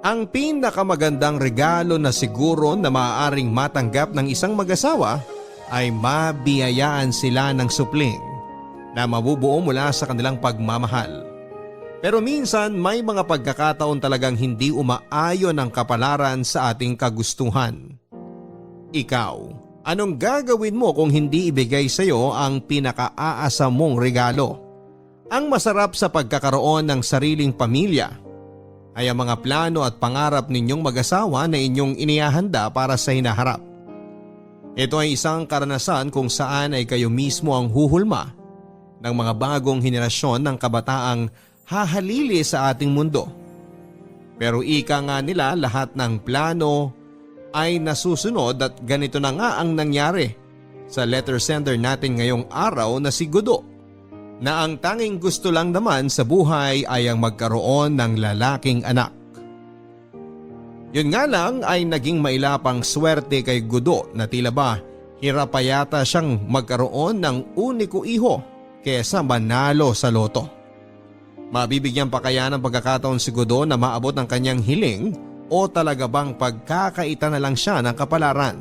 Ang pinakamagandang regalo na siguro na maaaring matanggap ng isang mag-asawa ay mabiyayaan sila ng supling na mabubuo mula sa kanilang pagmamahal. Pero minsan may mga pagkakataon talagang hindi umaayon ang kapalaran sa ating kagustuhan. Ikaw, anong gagawin mo kung hindi ibigay sa iyo ang pinakaaasa mong regalo? Ang masarap sa pagkakaroon ng sariling pamilya ay ang mga plano at pangarap ninyong mag-asawa na inyong inihahanda para sa hinaharap. Ito ay isang karanasan kung saan ay kayo mismo ang huhulma ng mga bagong henerasyon ng kabataang hahalili sa ating mundo. Pero ika nga nila, lahat ng plano ay nasusunod at ganito na nga ang nangyari sa letter sender natin ngayong araw na si Gudo, na ang tanging gusto lang naman sa buhay ay ang magkaroon ng lalaking anak. Yun nga lang ay naging mailapang swerte kay Gudo na tila ba hirap pa yata siyang magkaroon ng uniko iho kesa manalo sa loto. Mabibigyan pa kaya ng pagkakataon si Gudo na maabot ang kanyang hiling o talaga bang pagkakaita na lang siya ng kapalaran?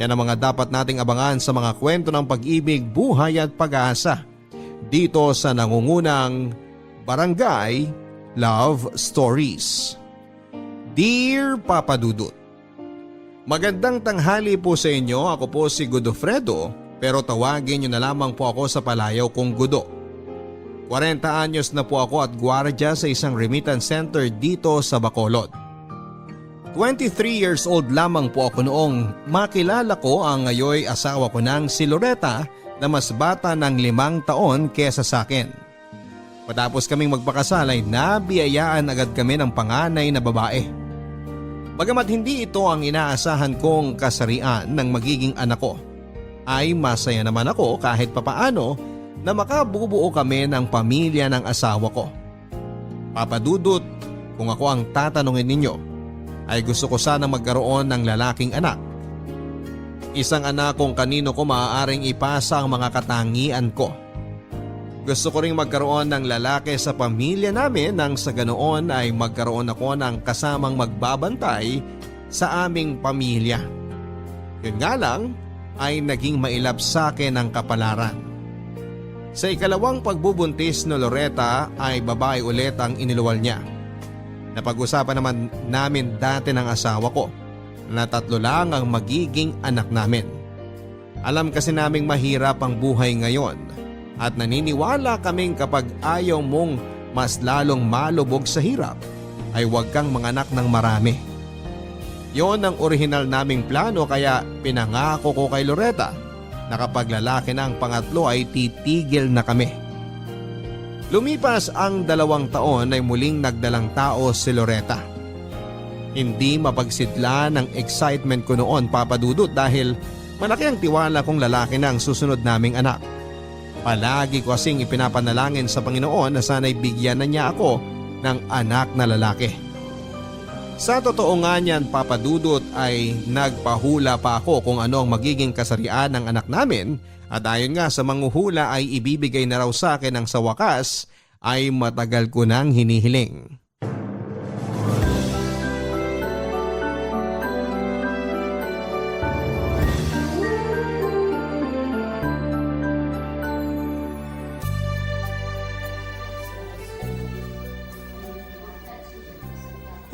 Yan ang mga dapat nating abangan sa mga kwento ng pag-ibig, buhay at pag-asa dito sa nangungunang Barangay Love Stories. Dear Papa Dudut, magandang tanghali po sa inyo. Ako po si Godofredo, pero tawagin niyo na lamang po ako sa palayaw kong Gudo. 40 anyos na po ako at gwardiya sa isang remittance center dito sa Bacolod. 23 years old lamang po ako noong makilala ko ang ngayoy asawa ko ng si Loretta na mas bata ng 5 taon kesa sa akin. Matapos kaming magpakasal ay nabiyayaan agad kami ng panganay na babae. Bagamat hindi ito ang inaasahan kong kasarian ng magiging anak ko, ay masaya naman ako kahit papaano na makabubuo kami ng pamilya ng asawa ko. Papa Dudut, kung ako ang tatanungin ninyo, ay gusto ko sana magkaroon ng lalaking anak. Isang anak kung kanino ko maaaring ipasa ang mga katangian ko. Gusto ko ring magkaroon ng lalaki sa pamilya namin nang sa ganoon ay magkaroon ako ng kasamang magbabantay sa aming pamilya. Yun nga lang ay naging mailap sa akin ang kapalaran. Sa ikalawang pagbubuntis ni Loretta ay babae ulit ang iniluwal niya. Napag-usapan naman namin dati ng asawa ko na 3 lang ang magiging anak namin. Alam kasi naming mahirap ang buhay ngayon at naniniwala kaming kapag ayaw mong mas lalong malubog sa hirap ay huwag kang manganak ng marami. Yon ang orihinal naming plano kaya pinangako ko kay Loretta na kapag lalaki na ang pangatlo ay titigil na kami. Lumipas ang 2 taon ay muling nagdalang tao si Loretta. Hindi mapagsidla ng excitement ko noon, Papa Dudut, dahil malaki ang tiwala kong lalaki na ang susunod naming anak. Palagi ko kasing ipinapanalangin sa Panginoon na sana'y bigyan na niya ako ng anak na lalaki. Sa totoo nga niyan, Papa Dudut, ay nagpahula pa ako kung ano ang magiging kasarian ng anak namin at ayon nga sa manghuhula ay ibibigay na raw sa akin ang sa wakas ay matagal ko nang hinihiling.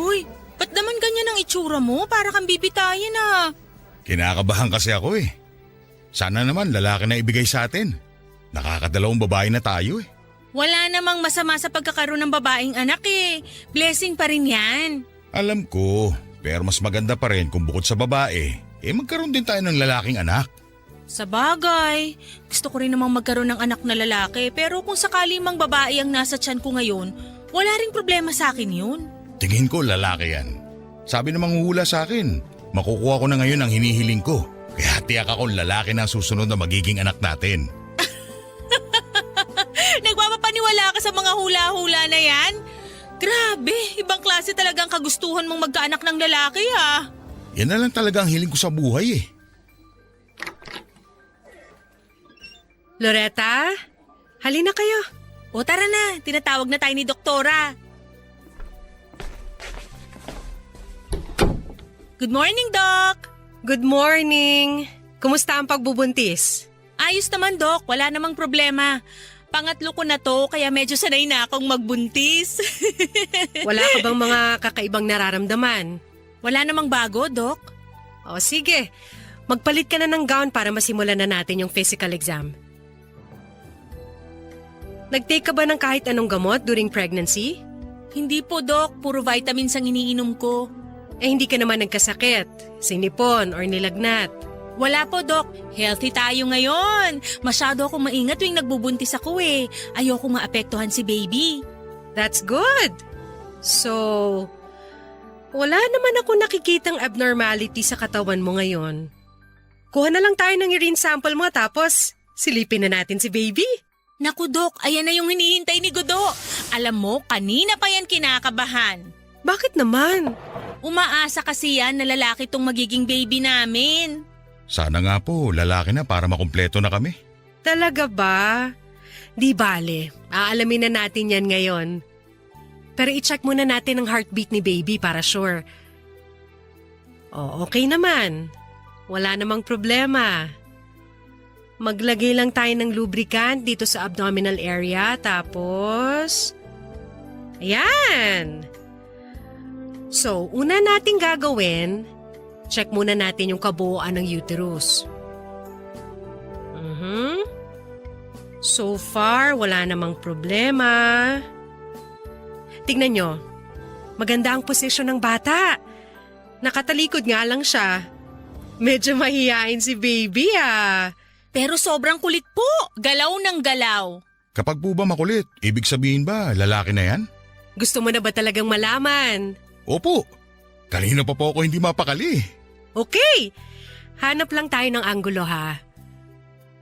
Hoy, ba't naman ganyan ang itsura mo? Para kang bibitayin ah. Kinakabahan kasi ako eh. Sana naman lalaki na ibigay sa atin. Nakakadalawang babae na tayo eh. Wala namang masama sa pagkakaroon ng babaeng anak eh. Blessing pa rin yan. Alam ko, pero mas maganda pa rin kung bukod sa babae, magkaroon din tayo ng lalaking anak. Sa bagay, gusto ko rin namang magkaroon ng anak na lalaki pero kung sakali mang babae ang nasa tiyan ko ngayon, wala ring problema sa akin yun. Tingin ko lalaki yan. Sabi namang hula sa akin, makukuha ko na ngayon ang hinihiling ko. Kaya tiyak ako lalaki na susunod na magiging anak natin. Nagpapapaniwala ka sa mga hula-hula na yan? Grabe, ibang klase talagang kagustuhan mong magkaanak ng lalaki ah. Yan na lang talaga ang hiling ko sa buhay eh. Loretta, halina kayo. O tara na, tinatawag na tayo ni Doktora. Good morning, Doc! Good morning! Kumusta ang pagbubuntis? Ayos naman, Doc. Wala namang problema. Pangatlo ko na to, kaya medyo sanay na akong magbuntis. Wala ka bang mga kakaibang nararamdaman? Wala namang bago, Doc. O sige, magpalit ka na ng gown para masimulan na natin yung physical exam. Nag-take ka ba ng kahit anong gamot during pregnancy? Hindi po, Doc. Puro vitamins ang iniinom ko. Hindi ka naman nagkasakit, sinipon or nilagnat. Wala po, Doc. Healthy tayo ngayon. Masyado akong maingat tuwing nagbubuntis ako eh. Ayoko maapektuhan si baby. That's good! So, wala naman ako nakikitang abnormality sa katawan mo ngayon. Kuha na lang tayo ng urine sample mo tapos silipin na natin si baby. Naku, Doc. Ayan na yung hinihintay ni Godo. Alam mo, kanina pa yan kinakabahan. Bakit naman? Umaasa kasi yan na lalaki tong magiging baby namin. Sana nga po, lalaki na para makumpleto na kami. Talaga ba? Di bale, aalamin na natin yan ngayon. Pero i-check muna natin ang heartbeat ni baby para sure. Okay naman. Wala namang problema. Maglagay lang tayo ng lubricant dito sa abdominal area tapos... Ayan! So, una nating gagawin... Check muna natin yung kabuuan ng uterus. So far, wala namang problema. Tingnan nyo, maganda ang posisyon ng bata. Nakatalikod nga lang siya. Medyo mahihain si baby Pero sobrang kulit po. Galaw ng galaw. Kapag po ba makulit, ibig sabihin ba lalaki na yan? Gusto mo na ba talagang malaman? Opo. Kanina pa po ako hindi mapakali. Okay, hanap lang tayo ng anggulo ha.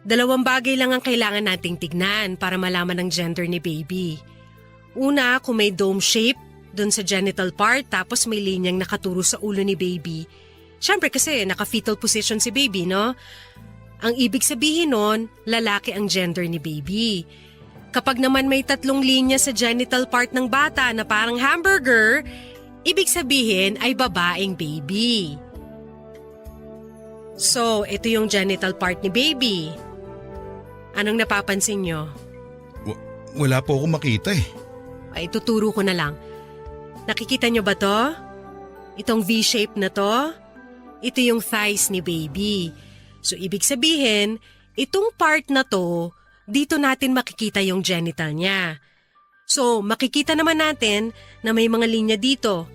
Dalawang bagay lang ang kailangan nating tignan para malaman ang gender ni baby. Una, kung may dome shape dun sa genital part tapos may linyang nakaturo sa ulo ni baby. Siyempre kasi naka-fetal position si baby, no? Ang ibig sabihin nun, lalaki ang gender ni baby. Kapag naman may 3 linya sa genital part ng bata na parang hamburger, ibig sabihin ay babaeng baby. So, ito yung genital part ni baby. Anong napapansin nyo? Wala po akong makita eh. Ay, tuturo ko na lang. Nakikita nyo ba to? Itong V-shape na to? Ito yung thighs ni baby. So, ibig sabihin, itong part na to, dito natin makikita yung genital niya. So, makikita naman natin na may mga linya dito.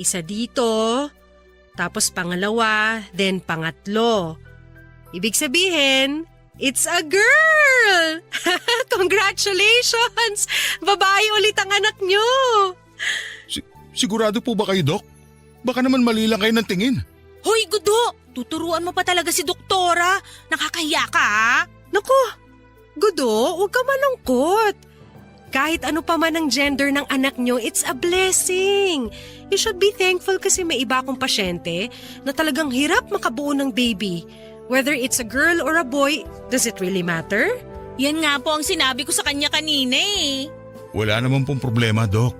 Isa dito, tapos pangalawa, then pangatlo. Ibig sabihin, it's a girl! Congratulations! Babae ulit ang anak nyo! Sigurado po ba kayo, Doc? Baka naman mali lang kayo ng tingin. Hoy, Godo! Tuturuan mo pa talaga si Doktora. Nakakahiya ka, ha? Naku, Godo, huwag ka malungkot. Kahit ano pa man ang gender ng anak nyo, it's a blessing. You should be thankful kasi may iba akong pasyente na talagang hirap makabuo ng baby. Whether it's a girl or a boy, does it really matter? Yan nga po ang sinabi ko sa kanya kanina eh. Wala naman pong problema, Doc.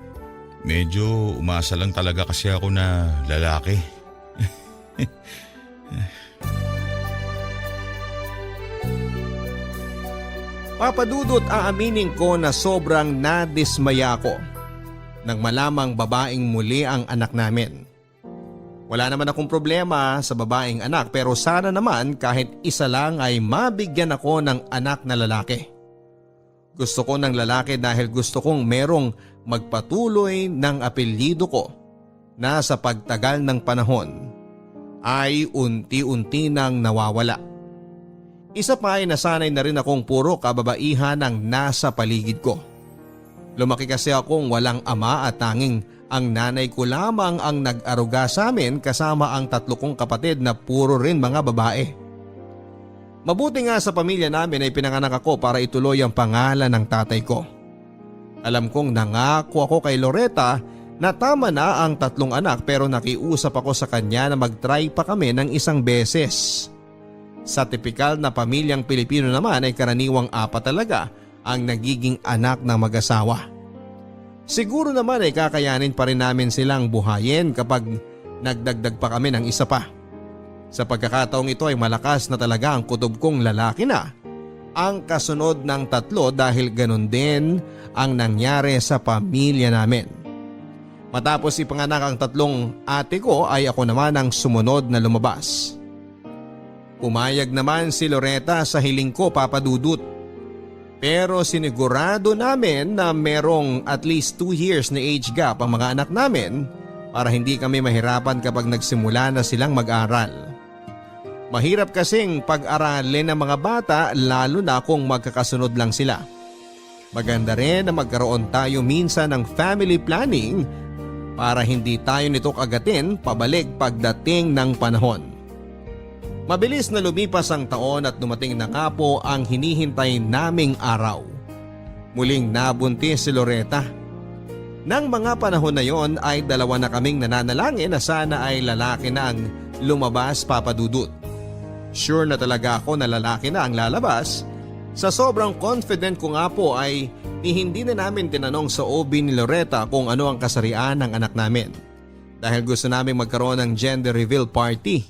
Medyo umasa lang talaga kasi ako na lalaki. Papadudot, aaminin ko na sobrang nadismaya ako nang malamang babaeng muli ang anak namin. Wala naman akong problema sa babaeng anak pero sana naman kahit isa lang ay mabigyan ako ng anak na lalaki. Gusto ko ng lalaki dahil gusto kong merong magpatuloy ng apelyido ko na sa pagtagal ng panahon ay unti-unti nang nawawala. Isa pa ay nasanay na rin akong puro kababaihan ang nasa paligid ko. Lumaki kasi akong walang ama at tanging ang nanay ko lamang ang nag-aruga sa amin kasama ang 3 kong kapatid na puro rin mga babae. Mabuti nga sa pamilya namin ay pinanganak ako para ituloy ang pangalan ng tatay ko. Alam kong nangako ako kay Loretta na tama na ang 3 anak pero nakiusap ako sa kanya na mag-try pa kami ng 1 beses. Sa tipikal na pamilyang Pilipino naman ay karaniwang 4 talaga ang nagiging anak ng mag-asawa. Siguro naman ay kakayanin pa rin namin silang buhayin kapag nagdagdag pa kami ng isa pa. Sa pagkakataong ito ay malakas na talaga ang kutob kong lalaki na ang kasunod ng 3 dahil ganun din ang nangyari sa pamilya namin. Matapos ipanganak ang 3 ate ko ay ako naman ang sumunod na lumabas. Pumayag naman si Loretta sa hiling ko, Papa Dudut. Pero sinigurado namin na merong at least 2 years na age gap ang mga anak namin para hindi kami mahirapan kapag nagsimula na silang mag-aral. Mahirap kasing pag-aralin ng mga bata lalo na kung magkakasunod lang sila. Maganda rin na magkaroon tayo minsan ng family planning para hindi tayo nito kagatin pabalik pagdating ng panahon. Mabilis na lumipas ang taon at dumating na nga po ang hinihintay naming araw. Muling nabuntis si Loretta. Nang mga panahon na yon ay 2 na kaming nananalangin na sana ay lalaki na ang lumabas, Papa Dudut. Sure na talaga ako na lalaki na ang lalabas. Sa sobrang confident ko nga po ay hindi na namin tinanong sa OB ni Loretta kung ano ang kasarian ng anak namin. Dahil gusto namin magkaroon ng gender reveal party.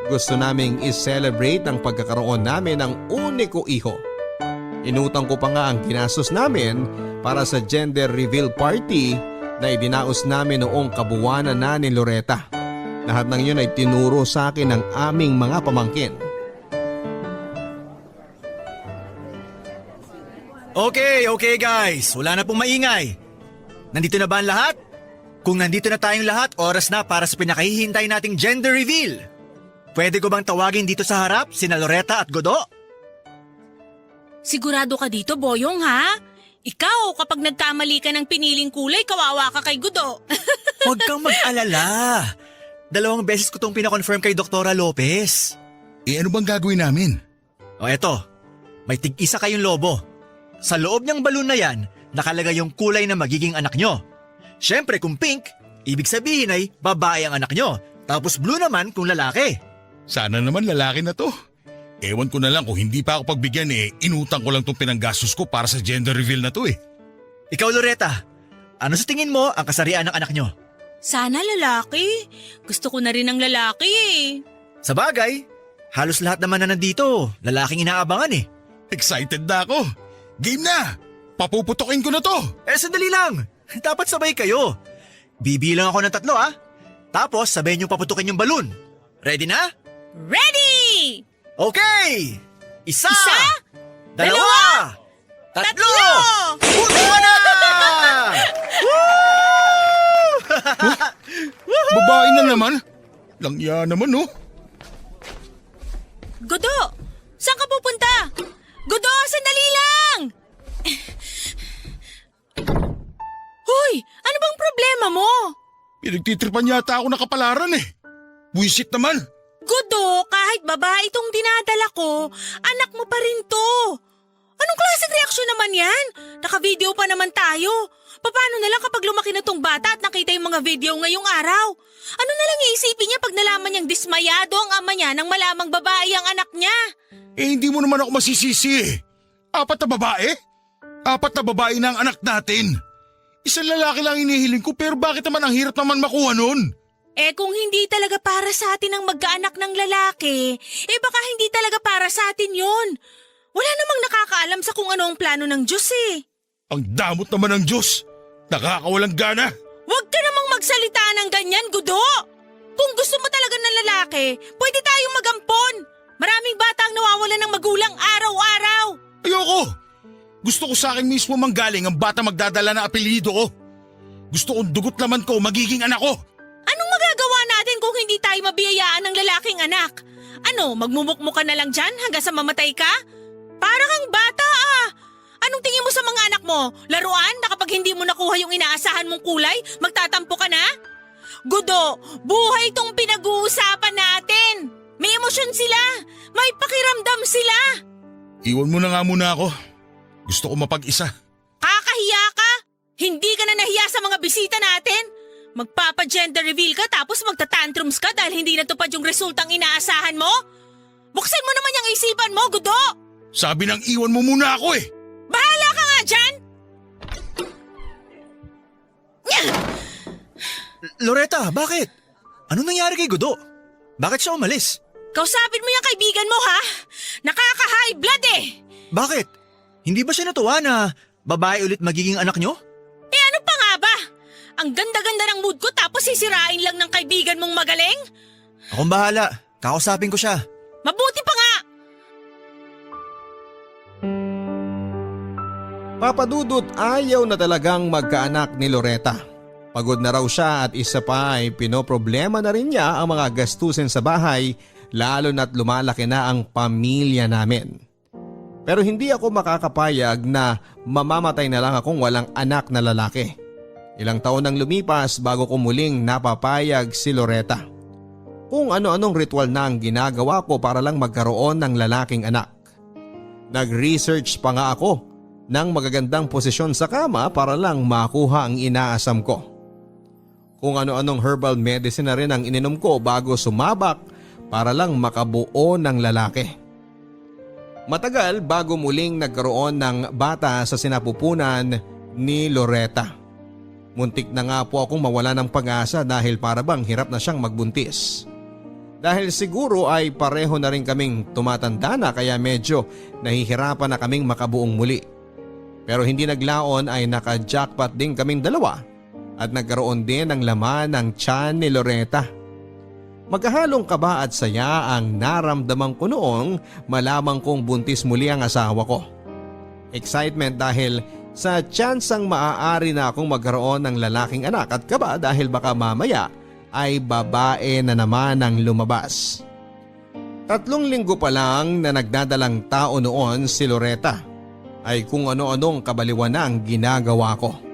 Gusto naming i-celebrate ang pagkakaroon namin ng uniko iho. Inutang ko pa nga ang ginastos namin para sa gender reveal party na idinaos namin noong kabuwanan na ni Loretta. Lahat ng yun ay tinuro sa akin ng aming mga pamangkin. Okay guys, wala na pong maingay. Nandito na ba ang lahat? Kung nandito na tayong lahat, oras na para sa pinakahihintay nating gender reveal. Pwede ko bang tawagin dito sa harap sina Loretta at Godo? Sigurado ka dito, Boyong, ha? Ikaw, kapag nagkamali ka ng piniling kulay, kawawa ka kay Gudo. Huwag kang mag-alala. 2 beses ko tong pinakonfirm kay Doktora Lopez. Ano bang gagawin namin? O eto, may tig-isa kayong lobo. Sa loob niyang balon na yan, nakalagay yung kulay na magiging anak nyo. Siyempre kung pink, ibig sabihin ay babae ang anak nyo. Tapos blue naman kung lalaki. Sana naman lalaki na to. Ewan ko na lang kung hindi pa ako pagbigyan inutang ko lang tong pinanggastos ko para sa gender reveal na to Ikaw Loretta, ano sa tingin mo ang kasarian ng anak nyo? Sana lalaki. Gusto ko na rin ng lalaki Sa bagay, halos lahat naman na nandito, lalaking inaabangan Excited na ako. Game na! Papuputokin ko na to! Sandali lang. Dapat sabay kayo. Bibilang ako ng 3 Tapos sabay niyo paputukin yung balon. Ready na? Ready! Okay! Isa! 2! 3! Puto ka na! Babae na naman? Langya naman Godo! Saan ka pupunta? Godo, sandali lang! Hoy! Ano bang problema mo? Pinagtitripan yata ako ng kapalaran Buisit naman. Godo, kahit babae itong dinadala ko, anak mo pa rin to. Anong klaseng reaksyon naman yan? Naka-video pa naman tayo. Paano na lang kapag lumaki na tong bata at nakita yung mga video ngayong araw? Ano na lang iisipin niya pag nalaman niyang dismayado ang ama niya nang malamang babae ang anak niya? Hindi mo naman ako masisisi 4 na babae? 4 na babae na ang anak natin. Isang lalaki lang inihiling ko pero bakit naman ang hirap naman makuha nun? Kung hindi talaga para sa atin ang magkaanak ng lalaki, baka hindi talaga para sa atin yun. Wala namang nakakaalam sa kung ano ang plano ng Diyos Ang damot naman ng Diyos. Nakakawalang gana. Huwag ka namang magsalita ng ganyan, Gudo! Kung gusto mo talaga ng lalaki, pwede tayong magampon. Maraming bata ang nawawalan ng magulang araw-araw. Ayoko! Gusto ko sa akin mismo manggaling ang bata magdadala na apelyido ko. Gusto kong dugot laman ko magiging anak ko. Anong magagawa natin kung hindi tayo mabiyayaan ng lalaking anak? Ano, magmumukmuk ka na lang dyan hanggang sa mamatay ka? Para kang bata Anong tingin mo sa mga anak mo? Laruan na kapag hindi mo nakuha yung inaasahan mong kulay, magtatampo ka na? Gudo, buhay itong pinag-uusapan natin. May emosyon sila. May pakiramdam sila. Iwan mo na nga muna ako. Gusto ko mapag-isa. Kakahiya ka? Hindi ka na nahiya sa mga bisita natin? Magpapa-gender reveal ka tapos magtatantrums ka dahil hindi natupad yung resultang inaasahan mo? Buksan mo naman yung isipan mo, Gudo! Sabi nang iwan mo muna ako Bahala ka nga dyan! Loretta, bakit? Ano nangyari kay Gudo? Bakit siya umalis? Kausapin mo yung kaibigan mo ha? Nakaka-high blood eh! Bakit? Hindi ba siya natuwa na babae ulit magiging anak nyo? Eh ano pa nga ba? Ang ganda-ganda ng mood ko tapos sisirain lang ng kaibigan mong magaling? Akong bahala. Kakausapin ko siya. Mabuti pa nga! Papa Dudut ayaw na talagang magkaanak ni Loretta. Pagod na raw siya at isa pa ay pinoproblema na rin niya ang mga gastusin sa bahay lalo na't lumalaki na ang pamilya namin. Pero hindi ako makakapayag na mamamatay na lang akong walang anak na lalaki. Ilang taon nang lumipas bago ko muling napapayag si Loretta. Kung ano-anong ritual na ang ginagawa ko para lang magkaroon ng lalaking anak. Nag-research pa nga ako ng magagandang posisyon sa kama para lang makuha ang inaasam ko. Kung ano-anong herbal medicine na rin ang ininom ko bago sumabak para lang makabuo ng lalaki. Matagal bago muling nagkaroon ng bata sa sinapupunan ni Loretta. Muntik na nga po akong mawala ng pag-asa dahil para bang hirap na siyang magbuntis. Dahil siguro ay pareho na rin kaming tumatanda na kaya medyo nahihirapan na kaming makabuong muli. Pero hindi naglaon ay naka-jackpot din kaming dalawa at nagkaroon din ng laman ng tiyan ni Loretta. Magkahalong kaba at saya ang naramdaman ko noong malamang kong buntis muli ang asawa ko. Excitement dahil sa tsansang maaari na akong magkaroon ng lalaking anak at kaba dahil baka mamaya ay babae na naman ang lumabas. 3 linggo pa lang na nagdadalang tao noon si Loretta ay kung ano-anong kabaliwan na ang ginagawa ko.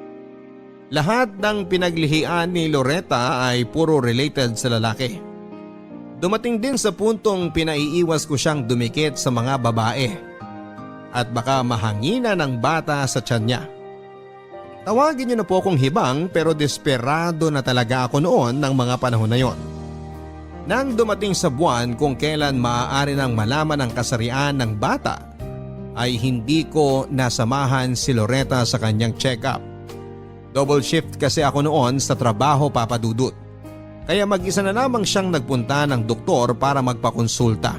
Lahat ng pinaglihian ni Loretta ay puro related sa lalaki. Dumating din sa puntong pinaiiwas ko siyang dumikit sa mga babae at baka mahangina ng bata sa tiyan niya. Tawagin niyo na po akong hibang pero desperado na talaga ako noon ng mga panahon na yon. Nang dumating sa buwan kung kailan maaari nang malaman ang kasarian ng bata, ay hindi ko nasamahan si Loretta sa kanyang check-up. Double shift kasi ako noon sa trabaho, Papa Dudut. Kaya mag-isa na lamang siyang nagpunta ng doktor para magpakonsulta.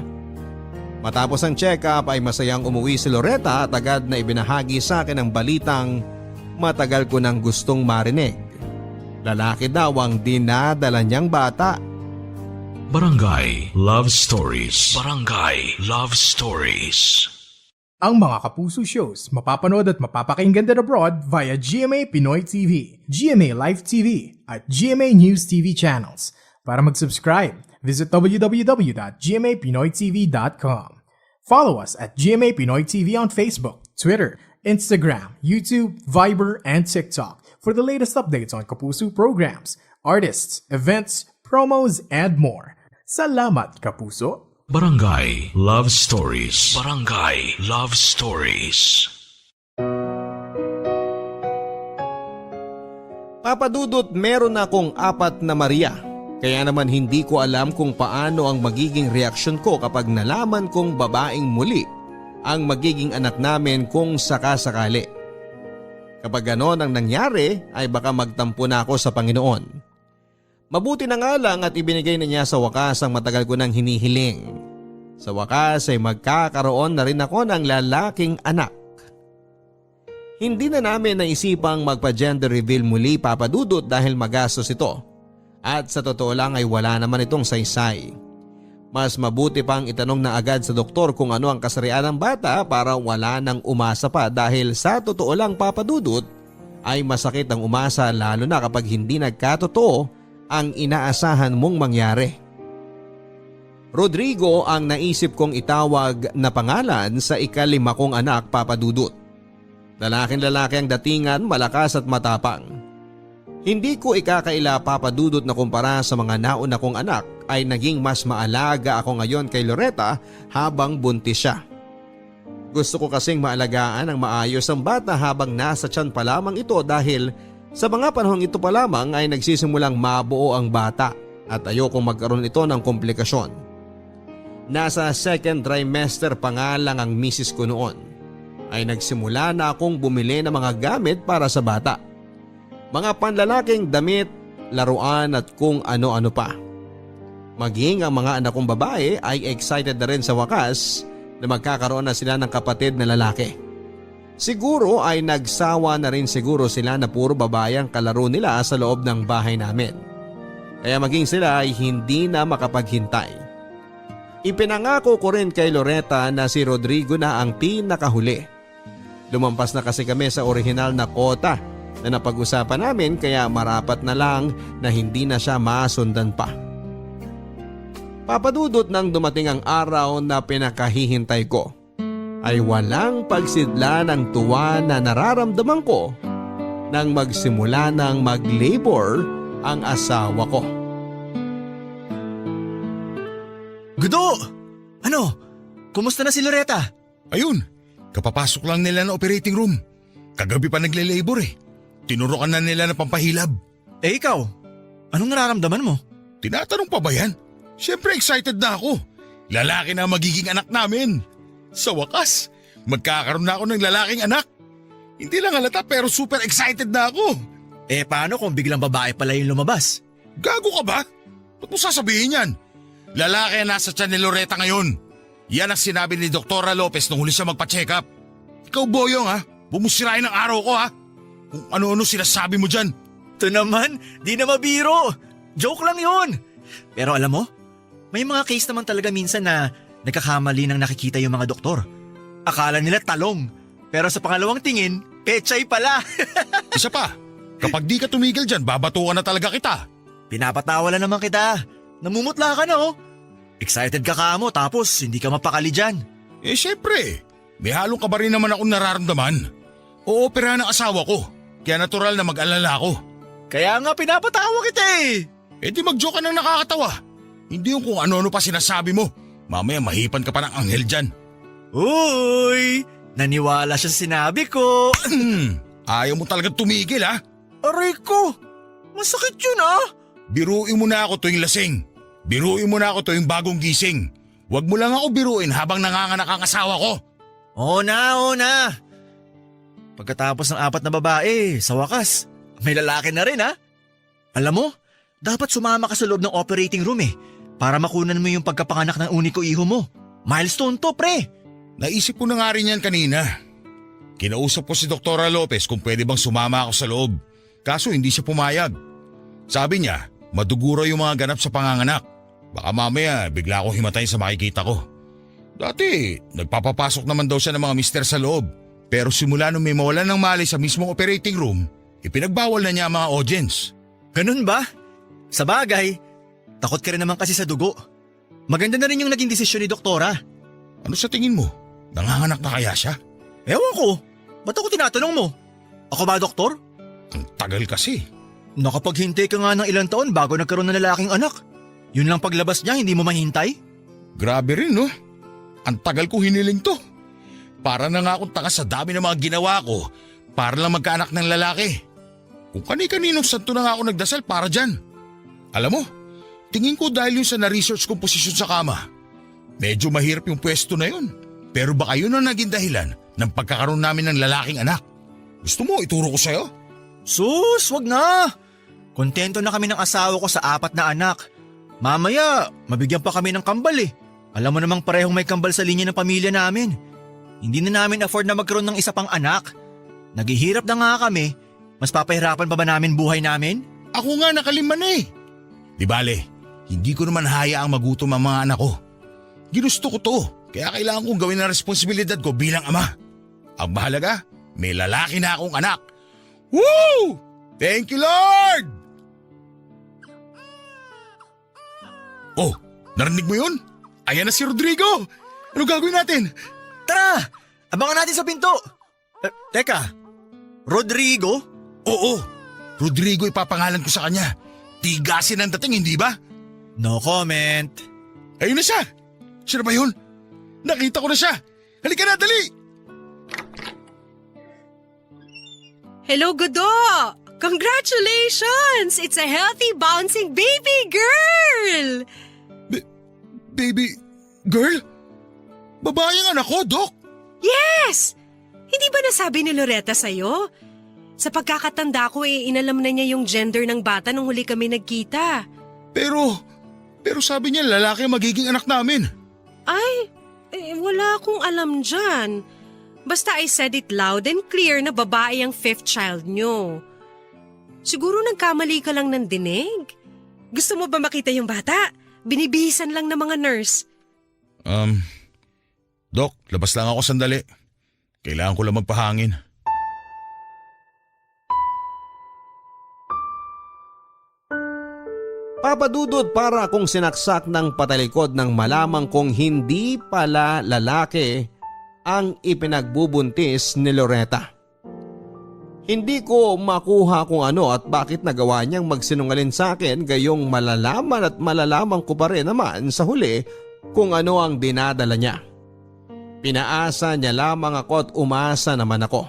Matapos ang check-up ay masayang umuwi si Loretta at agad na ibinahagi sa akin ang balitang matagal ko nang gustong marinig. Lalaki daw ang dinadala niyang bata. Barangay Love Stories. Barangay Love Stories. Ang mga Kapuso shows mapapanood at mapapakinggan din abroad via GMA Pinoy TV, GMA Live TV at GMA News TV channels. Para mag-subscribe, visit www.gmapinoytv.com. Follow us at GMA Pinoy TV on Facebook, Twitter, Instagram, YouTube, Viber, and TikTok for the latest updates on Kapuso programs, artists, events, promos, and more. Salamat, Kapuso! Barangay Love Stories. Barangay Love Stories. Papa Dudut, meron akong 4 na Maria. Kaya naman hindi ko alam kung paano ang magiging reaksyon ko kapag nalaman kong babaeng muli ang magiging anak namin kung sakasakali. Kapag ganon ang nangyari ay baka magtampo na ako sa Panginoon. Mabuti na nga lang at ibinigay na niya sa wakas ang matagal ko nang hinihiling. Sa wakas ay magkakaroon na rin ako ng lalaking anak. Hindi na namin naisipang magpa-gender reveal muli, Papa Dudut, dahil magastos ito. At sa totoo lang ay wala naman itong saysay. Mas mabuti pang itanong na agad sa doktor kung ano ang kasarian ng bata para wala nang umasa pa dahil sa totoo lang, Papa Dudut, ay masakit ang umasa lalo na kapag hindi nagkatotoo ang inaasahan mong mangyari. Rodrigo ang naisip kong itawag na pangalan sa ika-5 kong anak, Papa Dudut. Lalaking-lalaki ang datingan, malakas at matapang. Hindi ko ikakaila, Papa Dudut, na kumpara sa mga nauna kong anak ay naging mas maalaga ako ngayon kay Loretta habang buntis siya. Gusto ko kasing maalagaan ang maayos ang bata habang nasa tiyan pa lamang ito dahil sa mga panahong ito pa lamang ay nagsisimulang mabuo ang bata at ayokong magkaroon ito ng komplikasyon. Nasa 2nd trimester pa nga lang ang misis ko noon ay nagsimula na akong bumili ng mga gamit para sa bata. Mga panlalaking damit, laruan at kung ano-ano pa. Maging ang mga anak kong babae ay excited na rin sa wakas na magkakaroon na sila ng kapatid na lalaki. Siguro ay nagsawa na rin siguro sila na puro babae ang kalaro nila sa loob ng bahay namin. Kaya maging sila ay hindi na makapaghintay. Ipinangako ko rin kay Loretta na si Rodrigo na ang pinakahuli. Lumampas na kasi kami sa orihinal na kota na napag-usapan namin kaya marapat na lang na hindi na siya masundan pa. Papadudot nang dumating ang araw na pinakahihintay ko ay walang pagsidla ng tuwa na nararamdaman ko nang magsimula ng mag-labor ang asawa ko. Gudo! Ano? Kumusta na si Loretta? Ayun, kapapasok lang nila ng operating room. Kagabi pa nagle-labor eh. Tinurukan na nila ng pampahilab. Eh ikaw, anong nararamdaman mo? Tinatanong pa ba yan? Siyempre excited na ako. Lalaki na magiging anak namin. Sa wakas, magkakaroon na ako ng lalaking anak. Hindi lang halata pero super excited na ako. Eh paano kung biglang babae pala yung lumabas? Gago ka ba? Ba't mo sasabihin yan? Lalaki ang nasa tiyan ni Loretta ngayon. Yan ang sinabi ni Dr. Lopez nung huli siya magpa-check up. Ikaw Boyong ha, bumusirain ang araw ko ha. Kung ano-ano sinasabi mo dyan. Ito naman, di na mabiro. Joke lang yun. Pero alam mo, may mga case naman talaga minsan na nagkakamali nang nakikita yung mga doktor. Akala nila talong, pero sa pangalawang tingin, pechay pala. Isa pa, kapag di ka tumigil dyan, babatukan na talaga kita. Pinapatawa lang naman kita. Namumutla ka na oh. Excited ka kamo tapos hindi ka mapakali dyan. Eh syempre, may halong ka ba rin naman akong nararamdaman? Ooperahan ang asawa ko, kaya natural na mag-alala ako. Kaya nga pinapatawa kita eh. Eh di mag-joke ka nang nakakatawa. Hindi yung kung ano-ano pa sinasabi mo. Mamaya mahipan ka pa ng anghel dyan. Uy, naniwala siya sa sinabi ko. Ayaw mo talagang tumigil ha? Aray ko, masakit yun ah. Biruin mo na ako tuwing lasing. Biruin mo na ako tuwing bagong gising. Huwag mo lang ako biruin habang nanganganak ang asawa ko. Oo na. Pagkatapos ng 4 na babae, sa wakas, may lalaki na rin ha. Alam mo, dapat sumama ka sa loob ng operating room eh, para makunan mo yung pagkapanganak ng uniko iho mo. Milestone to pre. Naisip ko na nga rin yan kanina. Kinausap ko si Dr. Lopez kung pwede bang sumama ako sa loob. Kaso hindi siya pumayag. Sabi niya, maduguro yung mga ganap sa panganganak. Baka mamaya bigla akong himatay sa makikita ko. Dati, nagpapapasok naman daw siya ng mga mister sa loob. Pero simula nung may mawalan ng malay sa mismong operating room, ipinagbawal na niya ang mga audience. Ganun ba? Sa bagay, takot ka rin naman kasi sa dugo. Maganda na rin yung naging desisyon ni doktora. Ano sa tingin mo? Nanganganak na kaya siya? Ewan ko, ba't ako tinatanong mo? Ako ba doktor? Ang tagal kasi. Nakapaghintay ka nga ng ilang taon bago nagkaroon ng lalaking anak. Yun lang paglabas niya, hindi mo mahintay? Grabe rin no? Ang tagal ko hiniling to. Para na nga akong tanga sa dami ng mga ginawa ko para lang magkaanak ng lalaki. Kung kani-kaninong santo na nga ako nagdasal para dyan. Alam mo, tingin ko dahil yun sa na-research kong posisyon sa kama. Medyo mahirap yung pwesto na yun. Pero baka yun ang naging dahilan ng pagkakaroon namin ng lalaking anak. Gusto mo ituro ko sa'yo? Sus, wag na. Kontento na kami ng asawa ko sa 4 na anak. Mamaya, mabigyan pa kami ng kambal eh. Alam mo namang parehong may kambal sa linya ng pamilya namin. Hindi na namin afford na magkaroon ng isa pang anak. Naghihirap na nga kami. Mas papahirapan pa ba namin buhay namin? Ako nga nakalima na eh. Di bale, hindi ko naman hayaang magutom ang mga anak ko. Ginusto ko to, kaya kailangan kong gawin ang responsibilidad ko bilang ama. Ang mahalaga, may lalaki na akong anak. Woo! Thank you, Lord! Oh, narinig mo yun? Ayan na si Rodrigo! Ano gagawin natin? Tara! Abangan natin sa pinto! Teka, Rodrigo? Oo, Rodrigo ipapangalan ko sa kanya. Tigasin ang dating, hindi ba? No comment. Ayun na siya! Siya na ba yun? Nakita ko na siya! Halika na, dali! Hello, Gudo! Congratulations! It's a healthy, bouncing baby girl! Baby girl? Babae ang anak ko, Doc! Yes! Hindi ba nasabi ni Loretta sa'yo? Sa pagkakatanda ko inalam na niya yung gender ng bata nung huli kami nagkita. Pero Pero sabi niya lalaki ang magiging anak namin. Ay, wala akong alam dyan. Basta I said it loud and clear na babae ang fifth child nyo. Siguro nagkamali ka lang ng dinig. Gusto mo ba makita yung bata? Binibihisan lang ng mga nurse. Dok, labas lang ako sandali. Kailangan ko lang magpahangin. Papadudod para akong sinaksak ng patalikod nang malamang kong hindi pala lalaki ang ipinagbubuntis ni Loretta. Hindi ko makuha kung ano at bakit nagawa niyang magsinungaling sa akin, gayong malalaman at malalaman ko pa rin naman sa huli kung ano ang dinadala niya. Pinaasa niya lamang ako at umasa naman ako.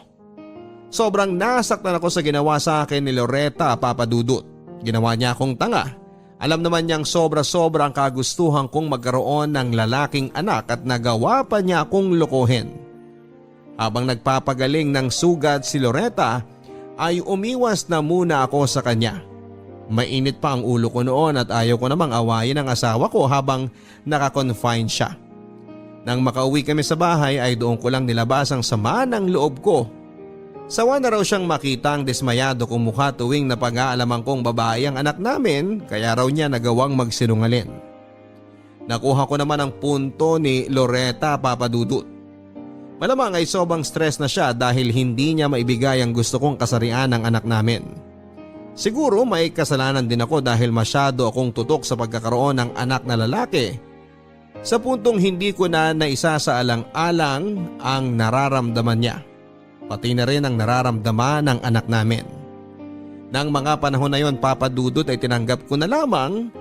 Sobrang nasaktan ako sa ginawa sa akin ni Loretta, Papadudot. Ginawa niya akong tanga. Alam naman niyang sobra-sobra ang kagustuhan kong magkaroon ng lalaking anak at nagawa pa niya akong lokohin. Habang nagpapagaling ng sugat si Loretta ay umiwas na muna ako sa kanya. Mainit pa ang ulo ko noon at ayaw ko namang awayin ang asawa ko habang nakakonfine siya. Nang makauwi kami sa bahay ay doon ko lang nilabas ang sama ng loob ko. Sawa na raw siyang makita ang dismayado kong mukha tuwing napag-aalaman kong babae ang anak namin, kaya raw niya nagawang magsinungaling. Nakuha ko naman ang punto ni Loretta, Papadudut. Malamang ay sobrang stress na siya dahil hindi niya maibigay ang gusto kong kasarian ng anak namin. Siguro may kasalanan din ako dahil masyado akong tutok sa pagkakaroon ng anak na lalaki. Sa puntong hindi ko na naisasaalang-alang ang nararamdaman niya. Pati na rin ang nararamdaman ng anak namin. Nang mga panahon na yon, Papadudot, ay tinanggap ko na lamang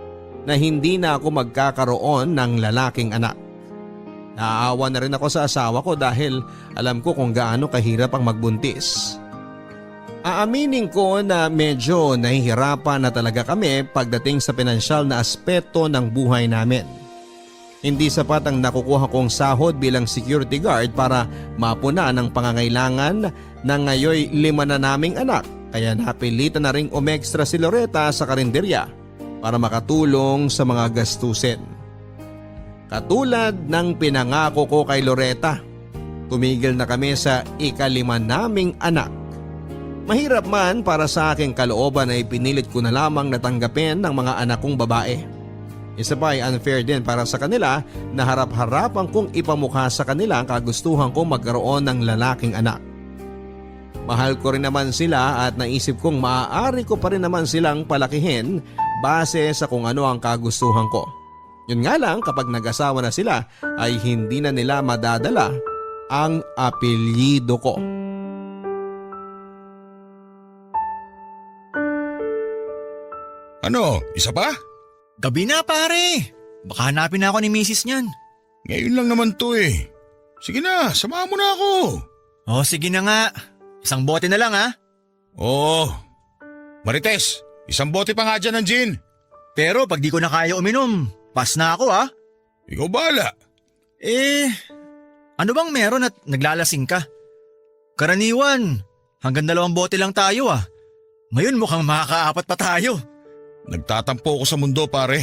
na hindi na ako magkakaroon ng lalaking anak. Naaawa na rin ako sa asawa ko dahil alam ko kung gaano kahirap ang magbuntis. Aaminin ko na medyo nahihirapan na talaga kami pagdating sa pinansyal na aspeto ng buhay namin. Hindi sapat ang nakukuha kong sahod bilang security guard para mapuna ng pangangailangan ng ngayoy 5 na naming anak, kaya napilitan na ring umextra si Loretta sa karinderya para makatulong sa mga gastusin. Katulad ng pinangako ko kay Loretta, tumigil na kami sa ika-5 naming anak. Mahirap man para sa aking kalooban ay pinilit ko na lamang natanggapin ng mga anak kong babae. Isa pa ay unfair din para sa kanila na harap-harapan kong ipamukha sa kanila ang kagustuhan kong magkaroon ng lalaking anak. Mahal ko rin naman sila at naisip kong maaari ko pa rin naman silang palakihin base sa kung ano ang kagustuhan ko. Yun nga lang, kapag nag-asawa na sila ay hindi na nila madadala ang apelyido ko. Ano, isa pa? Gabi na pare. Baka hanapin na ako ni misis niyan. Ngayon lang naman to eh. Sige na, samahan mo na ako. Oh, sige na nga. Isang bote na lang ha. Oo. Marites, isang bote pa nga dyan ng gin. Pero pag di ko na kaya uminom, pass na ako ha. Ikaw bahala. Ano bang meron at naglalasing ka? Karaniwan, hanggang 2 bote lang tayo ah. Ngayon mukhang makakaapat pa tayo. Nagtatampo ako sa mundo pare.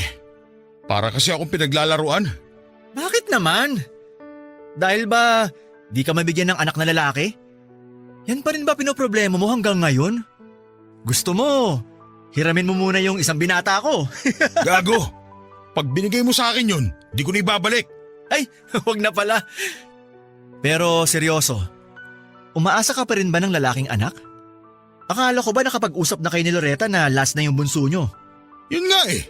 Para kasi akong pinaglalaruan. Bakit naman? Dahil ba di ka mabigyan ng anak na lalaki? Yan pa rin ba pinoproblema mo hanggang ngayon? Gusto mo, hiramin mo muna yung isang binata ko. Gago! Pag binigay mo sa akin yun, di ko na ibabalik. Ay, wag na pala. Pero seryoso, umaasa ka pa rin ba ng lalaking anak? Akala ko ba nakapag-usap na kayo ni Loretta na last na yung bunso nyo? Yun nga eh.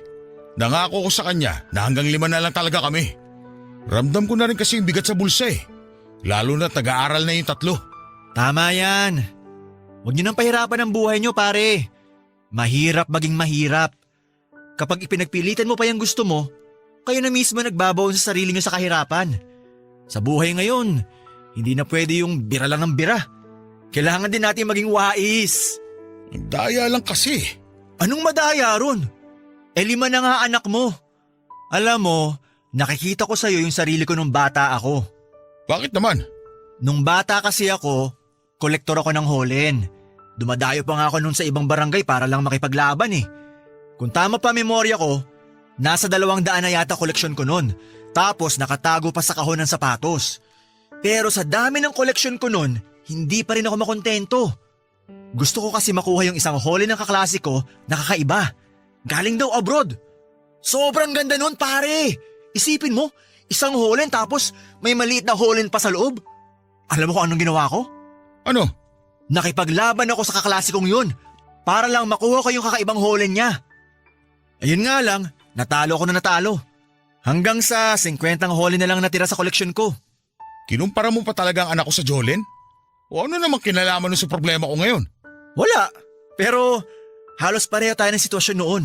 Nangako ko sa kanya na hanggang 5 na lang talaga kami. Ramdam ko na rin kasi yung bigat sa bulsa eh. Lalo na nag-aaral na yung 3. Tama yan. Huwag nyo nang pahirapan ang buhay nyo pare. Mahirap maging mahirap. Kapag ipinagpilitan mo pa yung gusto mo, kayo na mismo nagbabaon sa sarili nyo sa kahirapan. Sa buhay ngayon, hindi na pwede yung bira lang ng bira. Kailangan din natin maging wais. Daya lang kasi. Anong madaya ron? 5 na nga anak mo. Alam mo, nakikita ko sa'yo yung sarili ko nung bata ako. Bakit naman? Nung bata kasi ako, kolektor ako ng holen. Dumadayo pa nga ako nun sa ibang barangay para lang makipaglaban eh. Kung tama pa memorya ko, Nasa 200 na yata koleksyon ko nun. Tapos nakatago pa sa kahon ng sapatos. Pero sa dami ng koleksyon ko nun, hindi pa rin ako makontento. Gusto ko kasi makuha yung isang hole ng kaklase ko na kakaiba. Galing daw abroad. Sobrang ganda nun pare. Isipin mo, isang hole tapos may maliit na hole pa sa loob. Alam mo kung anong ginawa ko? Ano? Nakipaglaban ako sa kaklase kong yun para lang makuha ko yung kakaibang hole niya. Ayun nga lang, natalo ako na natalo. Hanggang sa 50 hole na lang natira sa koleksyon ko. Kinumpara mo pa talaga ang anak ko sa Jolene? O ano namang kinalaman nun sa problema ko ngayon? Wala, pero halos pareho tayo ng sitwasyon noon.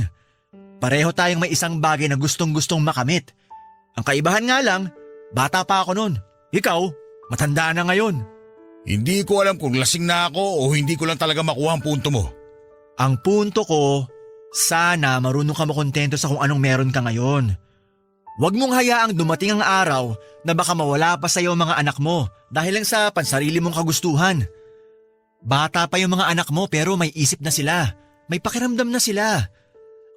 Pareho tayong may isang bagay na gustong-gustong makamit. Ang kaibahan nga lang, bata pa ako noon. Ikaw, matanda na ngayon. Hindi ko alam kung lasing na ako o hindi ko lang talaga makuha ang punto mo. Ang punto ko, sana marunong ka makontento sa kung anong meron ka ngayon. Huwag mong hayaang dumating ang araw na baka mawala pa sa iyo mga anak mo dahil lang sa pansarili mong kagustuhan. Bata pa yung mga anak mo pero may isip na sila. May pakiramdam na sila.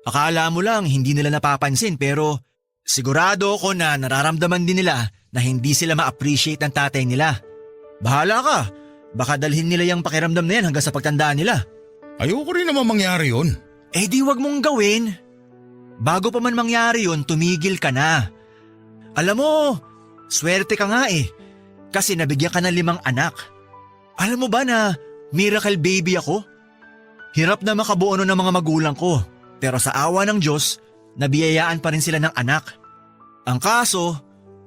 Akala mo lang hindi nila napapansin pero sigurado ako na nararamdaman din nila na hindi sila ma-appreciate ng tatay nila. Bahala ka. Baka dalhin nila yung pakiramdam na yan hanggang sa pagtandaan nila. Ayoko rin naman mangyari yun. Eh di wag mong gawin. Bago pa man mangyari yun, tumigil ka na. Alam mo, swerte ka nga eh. Kasi nabigyan ka ng 5 anak. Alam mo ba na miracle baby ako? Hirap na makabuo nun ng mga magulang ko. Pero sa awa ng Diyos, nabiyayaan pa rin sila ng anak. Ang kaso,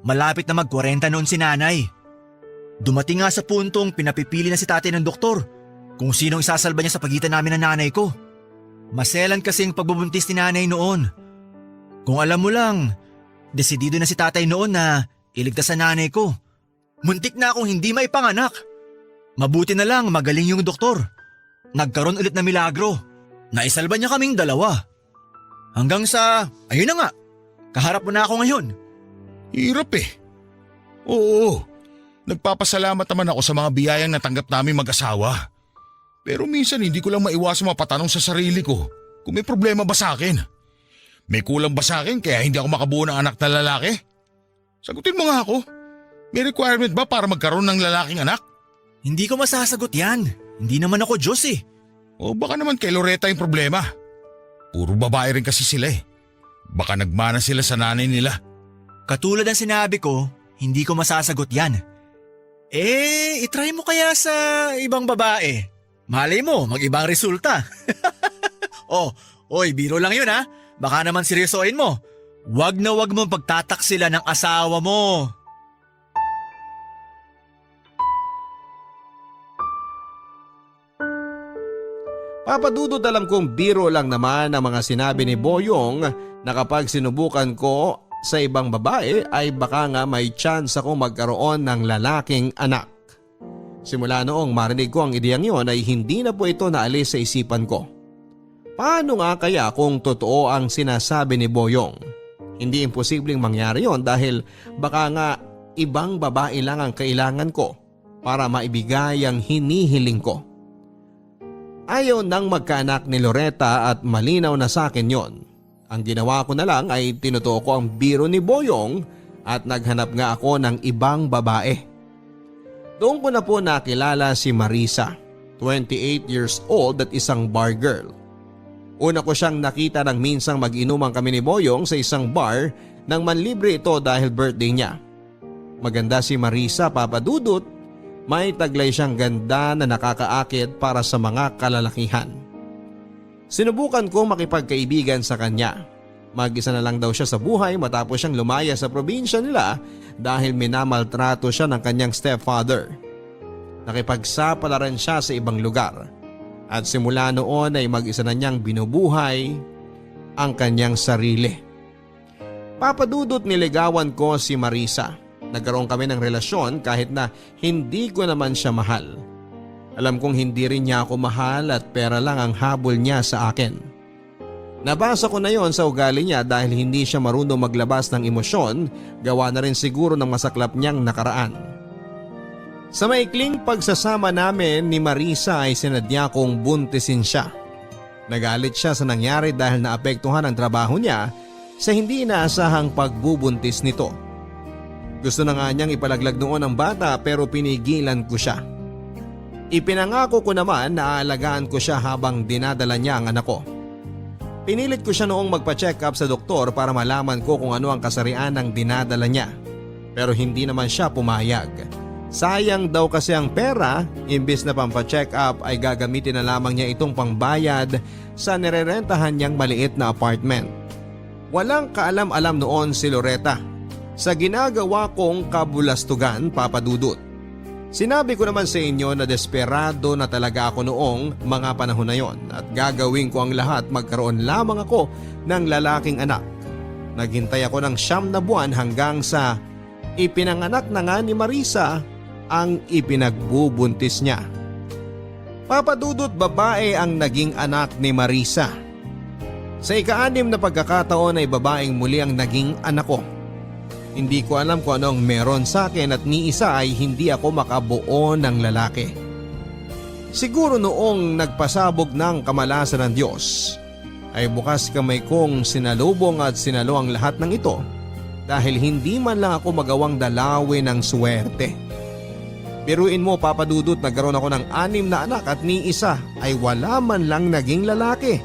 malapit na mag-40 noon si nanay. Dumating nga sa puntong pinapipili na si tatay ng doktor kung sinong isasalba niya sa pagitan namin ng nanay ko. Maselan kasing pagbubuntis ni nanay noon. Kung alam mo lang, desidido na si tatay noon na iligtas sa nanay ko. Muntik na akong hindi maipanganak. Mabuti na lang magaling yung doktor. Nagkaroon ulit na milagro. Naisalba niya kaming 2. Hanggang sa, ayun na nga, kaharap mo na ako ngayon. Hirap eh. Oo, nagpapasalamat naman ako sa mga biyayang natanggap namin mag-asawa. Pero minsan hindi ko lang maiwasan mapatanong sa sarili ko kung may problema ba sa akin. May kulang ba sa akin kaya hindi ako makabuo ng anak na lalaki? Sagutin mo nga ako. May requirement ba para magkaroon ng lalaking anak? Hindi ko masasagot yan. Hindi naman ako Diyos eh. O baka naman kay Loretta yung problema. Puro babae rin kasi sila eh. Baka nagmana sila sa nanay nila. Katulad ng sinabi ko, hindi ko masasagot yan. Itry mo kaya sa ibang babae. Malay mo, mag-ibang resulta. Oy, biro lang yun ha. Baka naman seryosoin mo. Wag na wag mong pagtataksila ng asawa mo. Papadudod alam kong biro lang naman ang mga sinabi ni Boyong na kapag sinubukan ko sa ibang babae ay baka nga may chance ako magkaroon ng lalaking anak. Simula noong marinig ko ang ideyang yon ay hindi na po ito naalis sa isipan ko. Paano nga kaya kung totoo ang sinasabi ni Boyong? Hindi imposibleng mangyari yon dahil baka nga ibang babae lang ang kailangan ko para maibigay ang hinihiling ko. Ayaw nang magkaanak ni Loretta at malinaw na sa akin yon. Ang ginawa ko na lang ay tinutuo ko ang biro ni Boyong at naghanap nga ako ng ibang babae. Doon ko na po nakilala si Marisa, 28 years old at isang bar girl. Una ko siyang nakita nang minsang mag-inuman kami ni Boyong sa isang bar nang manlibre ito dahil birthday niya. Maganda si Marisa, papadudot. May taglay siyang ganda na nakakaakit para sa mga kalalakihan. Sinubukan ko makipagkaibigan sa kanya. Mag-isa na lang daw siya sa buhay matapos siyang lumaya sa probinsya nila dahil minamaltrato siya ng kanyang stepfather. Nakipagsapalaran siya sa ibang lugar at simula noon ay mag-isa na niyang binubuhay ang kanyang sarili. Papadudot niligawan ko si Marisa. Nagkaroon kami ng relasyon kahit na hindi ko naman siya mahal. Alam kong hindi rin niya ako mahal at pera lang ang habol niya sa akin. Nabasa ko na yon sa ugali niya dahil hindi siya marunong maglabas ng emosyon, gawa na rin siguro ng masaklap niyang nakaraan. Sa maikling pagsasama namin ni Marisa ay sinadya kong buntisin siya. Nagalit siya sa nangyari dahil naapektuhan ang trabaho niya sa hindi inaasahang pagbubuntis nito. Gusto na nga niyang ipalaglag noon ang bata pero pinigilan ko siya. Ipinangako ko naman na aalagaan ko siya habang dinadala niya ang anak ko. Pinilit ko siya noong magpa-check up sa doktor para malaman ko kung ano ang kasarian ng dinadala niya. Pero hindi naman siya pumayag. Sayang daw kasi ang pera, imbis na pampa-check up ay gagamitin na lamang niya itong pangbayad sa nirerentahan niyang maliit na apartment. Walang kaalam-alam noon si Loretta sa ginagawa kong kabulastugan, Papa Dudut. Sinabi ko naman sa inyo na desperado na talaga ako noong mga panahon na yon at gagawin ko ang lahat magkaroon lamang ako ng lalaking anak. Naghintay ako ng 9 na buwan hanggang sa ipinanganak na nga ni Marisa ang ipinagbubuntis niya. Papa Dudut, babae ang naging anak ni Marisa. Sa ika-6 na pagkakataon ay babaeng muli ang naging anak ko. Hindi ko alam kung anong meron sa akin at ni isa ay hindi ako makabuo ng lalaki. Siguro noong nagpasabog ng kamalasan ng Diyos ay bukas kamay kong sinalubong at sinalo ang lahat ng ito dahil hindi man lang ako magawang dalawin ng swerte. Biruin mo, Papa Dudut, nagkaroon ako ng 6 na anak at ni isa ay wala man lang naging lalaki.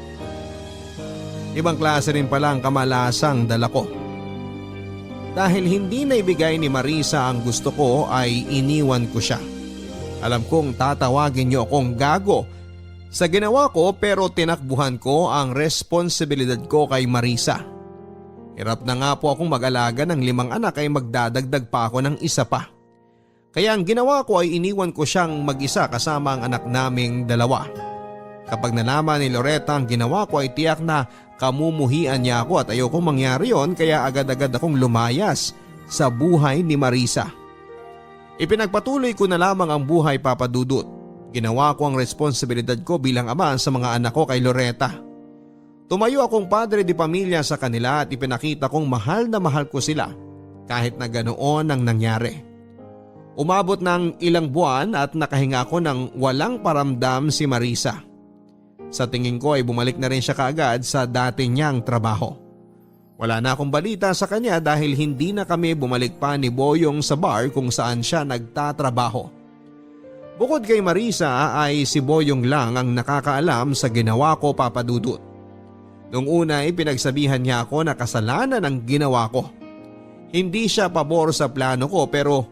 Ibang klase rin pala ang kamalasang dala ko. Dahil hindi na ibigay ni Marisa ang gusto ko ay iniwan ko siya. Alam kong tatawagin niyo akong gago sa ginawa ko pero tinakbuhan ko ang responsibilidad ko kay Marisa. Hirap na nga po akong mag-alaga ng 5 anak ay magdadagdag pa ako ng isa pa. Kaya ang ginawa ko ay iniwan ko siyang mag-isa kasama ang anak naming 2. Kapag nalaman ni Loretta ang ginawa ko ay tiyak na kamumuhian niya ako at ayoko mangyari yon kaya agad-agad akong lumayas sa buhay ni Marisa. Ipinagpatuloy ko na lamang ang buhay, Papa Dudut. Ginawa ko ang responsibilidad ko bilang ama sa mga anak ko kay Loretta. Tumayo akong padre di pamilya sa kanila at ipinakita kong mahal na mahal ko sila kahit na ganoon ang nangyari. Umabot ng ilang buwan at nakahinga ako ng walang paramdam si Marisa. Sa tingin ko ay bumalik na rin siya kaagad sa dati niyang trabaho. Wala na akong balita sa kanya dahil hindi na kami bumalik pa ni Boyong sa bar kung saan siya nagtatrabaho. Bukod kay Marisa ay si Boyong lang ang nakakaalam sa ginawa ko, Papa Dudut. Noong una ay pinagsabihan niya ako na kasalanan ang ginawa ko. Hindi siya pabor sa plano ko pero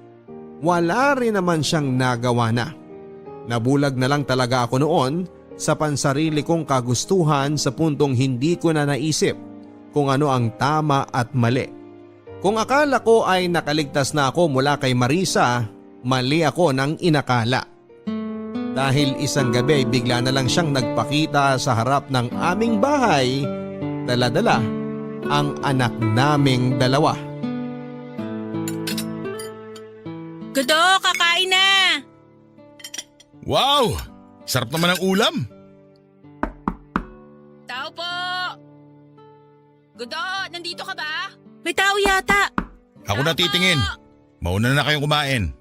wala rin naman siyang nagawa na. Nabulag na lang talaga ako noon sa pansarili kong kagustuhan sa puntong hindi ko na naisip kung ano ang tama at mali. Kung akala ko ay nakaligtas na ako mula kay Marisa, mali ako nang inakala. Dahil isang gabi bigla na lang siyang nagpakita sa harap ng aming bahay, dala-dala ang anak naming 2. Gudo, kakain na! Wow! Sarap naman ang ulam. Tao po! Gudo, nandito ka ba? May tao yata. Ako na titingin. Mauna na kayong kumain.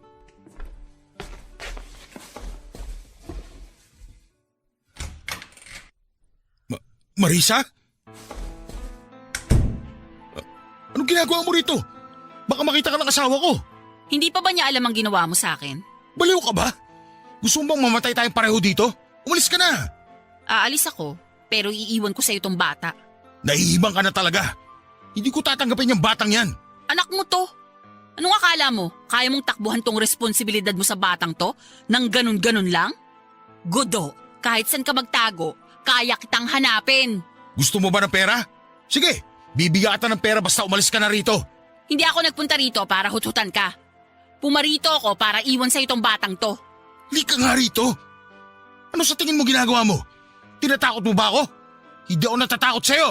Marisa? Anong ginagawa mo rito? Baka makita ka ng asawa ko. Hindi pa ba niya alam ang ginawa mo sa akin? Baliw ka ba? Gusto mo bang mamatay tayong pareho dito? Umalis ka na! Aalis ako, pero iiwan ko sa itong bata. Nahihibang ka na talaga. Hindi ko tatanggapin yung batang yan. Anak mo to. Anong akala mo? Kaya mong takbuhan tong responsibilidad mo sa batang to? Nang ganun-ganun lang? Gudo, kahit saan ka magtago, kaya kitang hanapin. Gusto mo ba ng pera? Sige, bibigyan kita ng pera basta umalis ka na rito. Hindi ako nagpunta rito para hututan ka. Pumarito ako para iwan sa itong batang to. Lika nga rito. Ano sa tingin mo ginagawa mo? Tinatakot mo ba ako? Hindi ako natatakot sa'yo.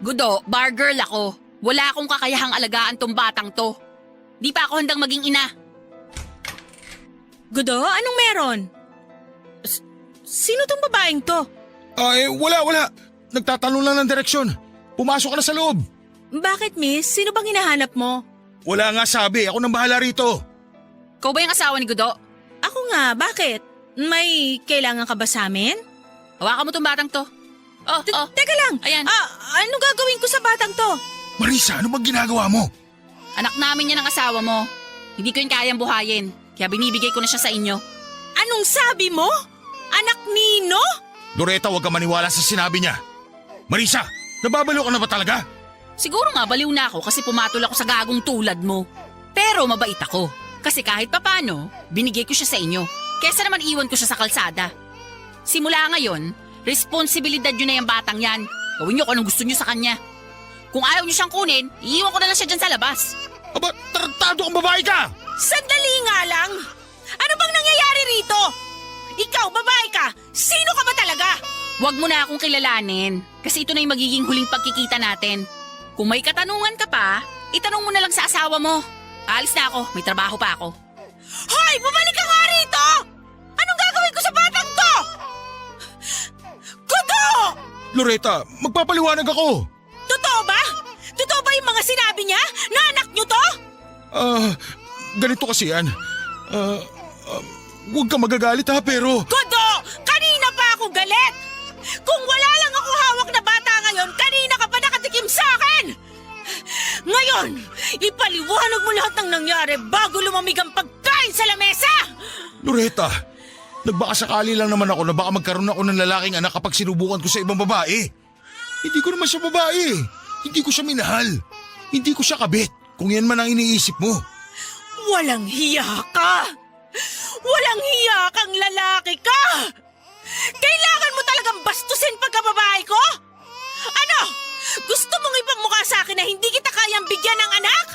Gudo, bar girl ako. Wala akong kakayahang alagaan tong batang to. Di pa ako handang maging ina. Gudo, anong meron? Sino tong babaeng to? Wala. Nagtatanong lang ng direksyon. Pumasok ka na sa loob. Bakit, miss? Sino bang hinahanap mo? Wala nga sabi. Ako nang bahala rito. Ikaw ba yung asawa ni Gudo? Ako nga, bakit? May kailangan ka ba sa amin? Hawakan mo tong batang to. Teka lang! Ayan. Ano gagawin ko sa batang to? Marisa, ano bang ginagawa mo? Anak namin yan ang asawa mo. Hindi ko yun kayang buhayin, kaya binibigay ko na siya sa inyo. Anong sabi mo? Anak nino? Loretta, huwag ka maniwala sa sinabi niya. Marisa, nababaliw ka na ba talaga? Siguro nga baliw na ako kasi pumatol ako sa gagong tulad mo. Pero mabait ako. Kasi kahit papano, binigay ko siya sa inyo. Kesa naman iwan ko siya sa kalsada. Simula ngayon, responsibilidad nyo na yung batang yan. Gawin nyo kung anong gusto nyo sa kanya. Kung ayaw nyo siyang kunin, iiwan ko na lang siya dyan sa labas. Aba, tarantado kang babae ka! Sandali nga lang! Ano bang nangyayari rito? Ikaw, babae ka! Sino ka ba talaga? Huwag mo na akong kilalanin. Kasi ito na yung magiging huling pagkikita natin. Kung may katanungan ka pa, itanong mo na lang sa asawa mo. Aalis na ako, may trabaho pa ako. Hoy! Bumalik ka nga rito! Anong gagawin ko sa batang to? Kudo! Loretta, magpapaliwanag ako. Totoo ba? Totoo ba yung mga sinabi niya? Na anak niyo to? Ganito kasi yan. Huwag ka magagalit ha, pero... Kudo! Kanina pa ako galit! Kung wala lang ako hawak na bata ngayon, kanina ka pa nakatikim sa akin! Ngayon, ipaliwanag mo lahat ng nangyari bago lumamig ang pagkain sa lamesa! Loretta, nagbaka sakali lang naman ako na baka magkaroon ako ng lalaking anak kapag sinubukan ko sa ibang babae. Hindi ko naman siya babae. Hindi ko siya minahal. Hindi ko siya kabit. Kung yan man ang iniisip mo. Walang hiya ka! Walang hiya kang lalaki ka! Kailangan mo talagang bastusin pagkababae ko? Ano? Gusto mong ipamukha sa akin na hindi kita kayang bigyan ng anak?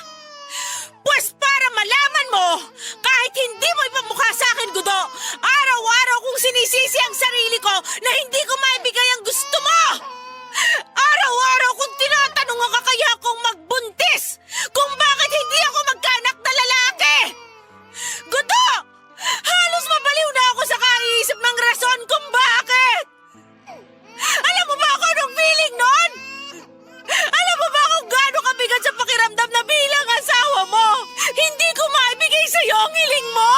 Pues para malaman mo, kahit hindi mo ipamukha sa akin, Gudo, araw-araw kong sinisisi ang sarili ko na hindi ko maibigay ang gusto mo! Araw-araw kong tinatanong ang kakaya kong magbuntis kung bakit hindi ako magkaanak na lalaki! Gudo! Halos mabaliw na ako sa kaiisip ng rason kung bakit! Alam mo ba ako anong feeling nun? Alam mo ba kung gaano kabigat sa pakiramdam na bilang asawa mo? Hindi ko maibigay sa'yo ang hiling mo!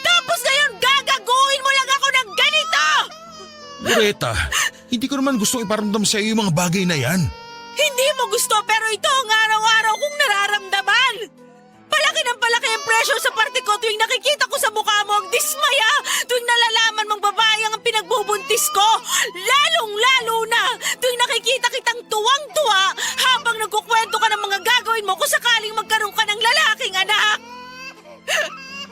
Tapos ngayon gagaguhin mo lang ako ng ganito! Loretta, hindi ko naman gustong iparamdam sa iyo yung mga bagay na yan. Hindi mo gusto pero ito ang araw-araw kong nararamdaman! Palaki ng palaki ang pressure sa parte ko tuwing nakikita ko sa mukha mo ang dismaya tuwing nalalaman mong babae ang pinagbubuntis ko. Lalong-lalo na tuwing nakikita kitang tuwang-tuwa habang nagkukwento ka ng mga gagawin mo kung sakaling magkaroon ka ng lalaking anak.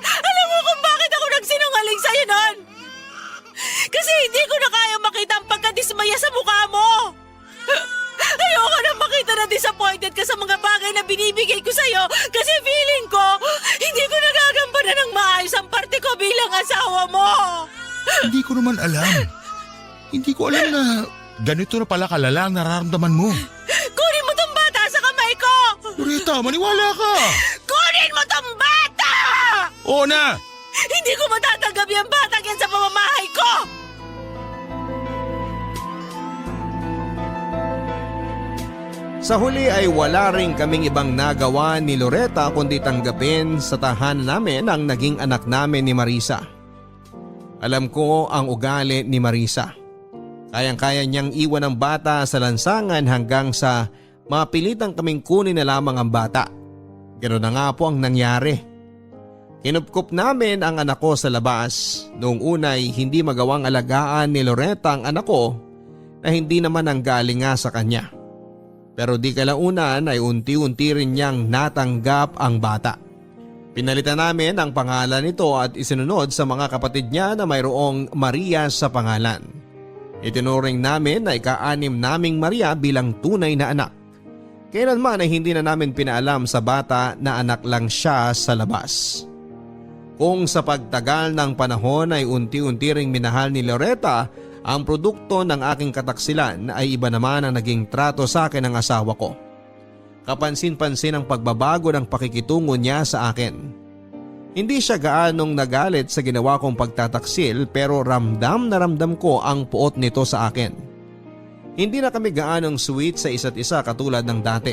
Alam mo kung bakit ako nagsinungaling sa'yo nun? Kasi hindi ko na kaya makita ang pagkadismaya sa mukha mo. Ayoko na makita na disappointed ka sa mga bagay na binibigay ko sa'yo kasi feeling ko, hindi ko nagagampanan ng maayos ang parte ko bilang asawa mo. Hindi ko naman alam. Hindi ko alam na ganito na pala kalala ang nararamdaman mo. Kunin mo tong bata sa kamay ko! Loretta, maniwala ka! Kunin mo tong bata! Oo na! Hindi ko matatanggap yung bata yan sa pamamahay ko! Sa huli ay wala rin kaming ibang nagawa ni Loretta kundi tanggapin sa tahanan namin ang naging anak namin ni Marisa. Alam ko ang ugali ni Marisa. Kayang-kaya niyang iwan ang bata sa lansangan hanggang sa mapilitang kaming kunin na lamang ang bata. Ganoon na nga po ang nangyari. Kinupkup namin ang anak ko sa labas. Noong unay hindi magawang alagaan ni Loretta ang anak ko na hindi naman ang galing nga sa kanya. Pero di kalaunan ay unti-unti rin niyang natanggap ang bata. Pinalitan namin ang pangalan nito at isinunod sa mga kapatid niya na mayroong Maria sa pangalan. Itinuring namin na ika-6 naming Maria bilang tunay na anak. Kailanman ay hindi na namin pinaalam sa bata na anak lang siya sa labas. Kung sa pagtagal ng panahon ay unti-unti ring minahal ni Loretta ang produkto ng aking kataksilan ay iba naman ang naging trato sa akin ng asawa ko. Kapansin-pansin ang pagbabago ng pakikitungo niya sa akin. Hindi siya gaanong nagalit sa ginawa kong pagtataksil pero ramdam na ramdam ko ang puot nito sa akin. Hindi na kami gaanong sweet sa isa't isa katulad ng dati.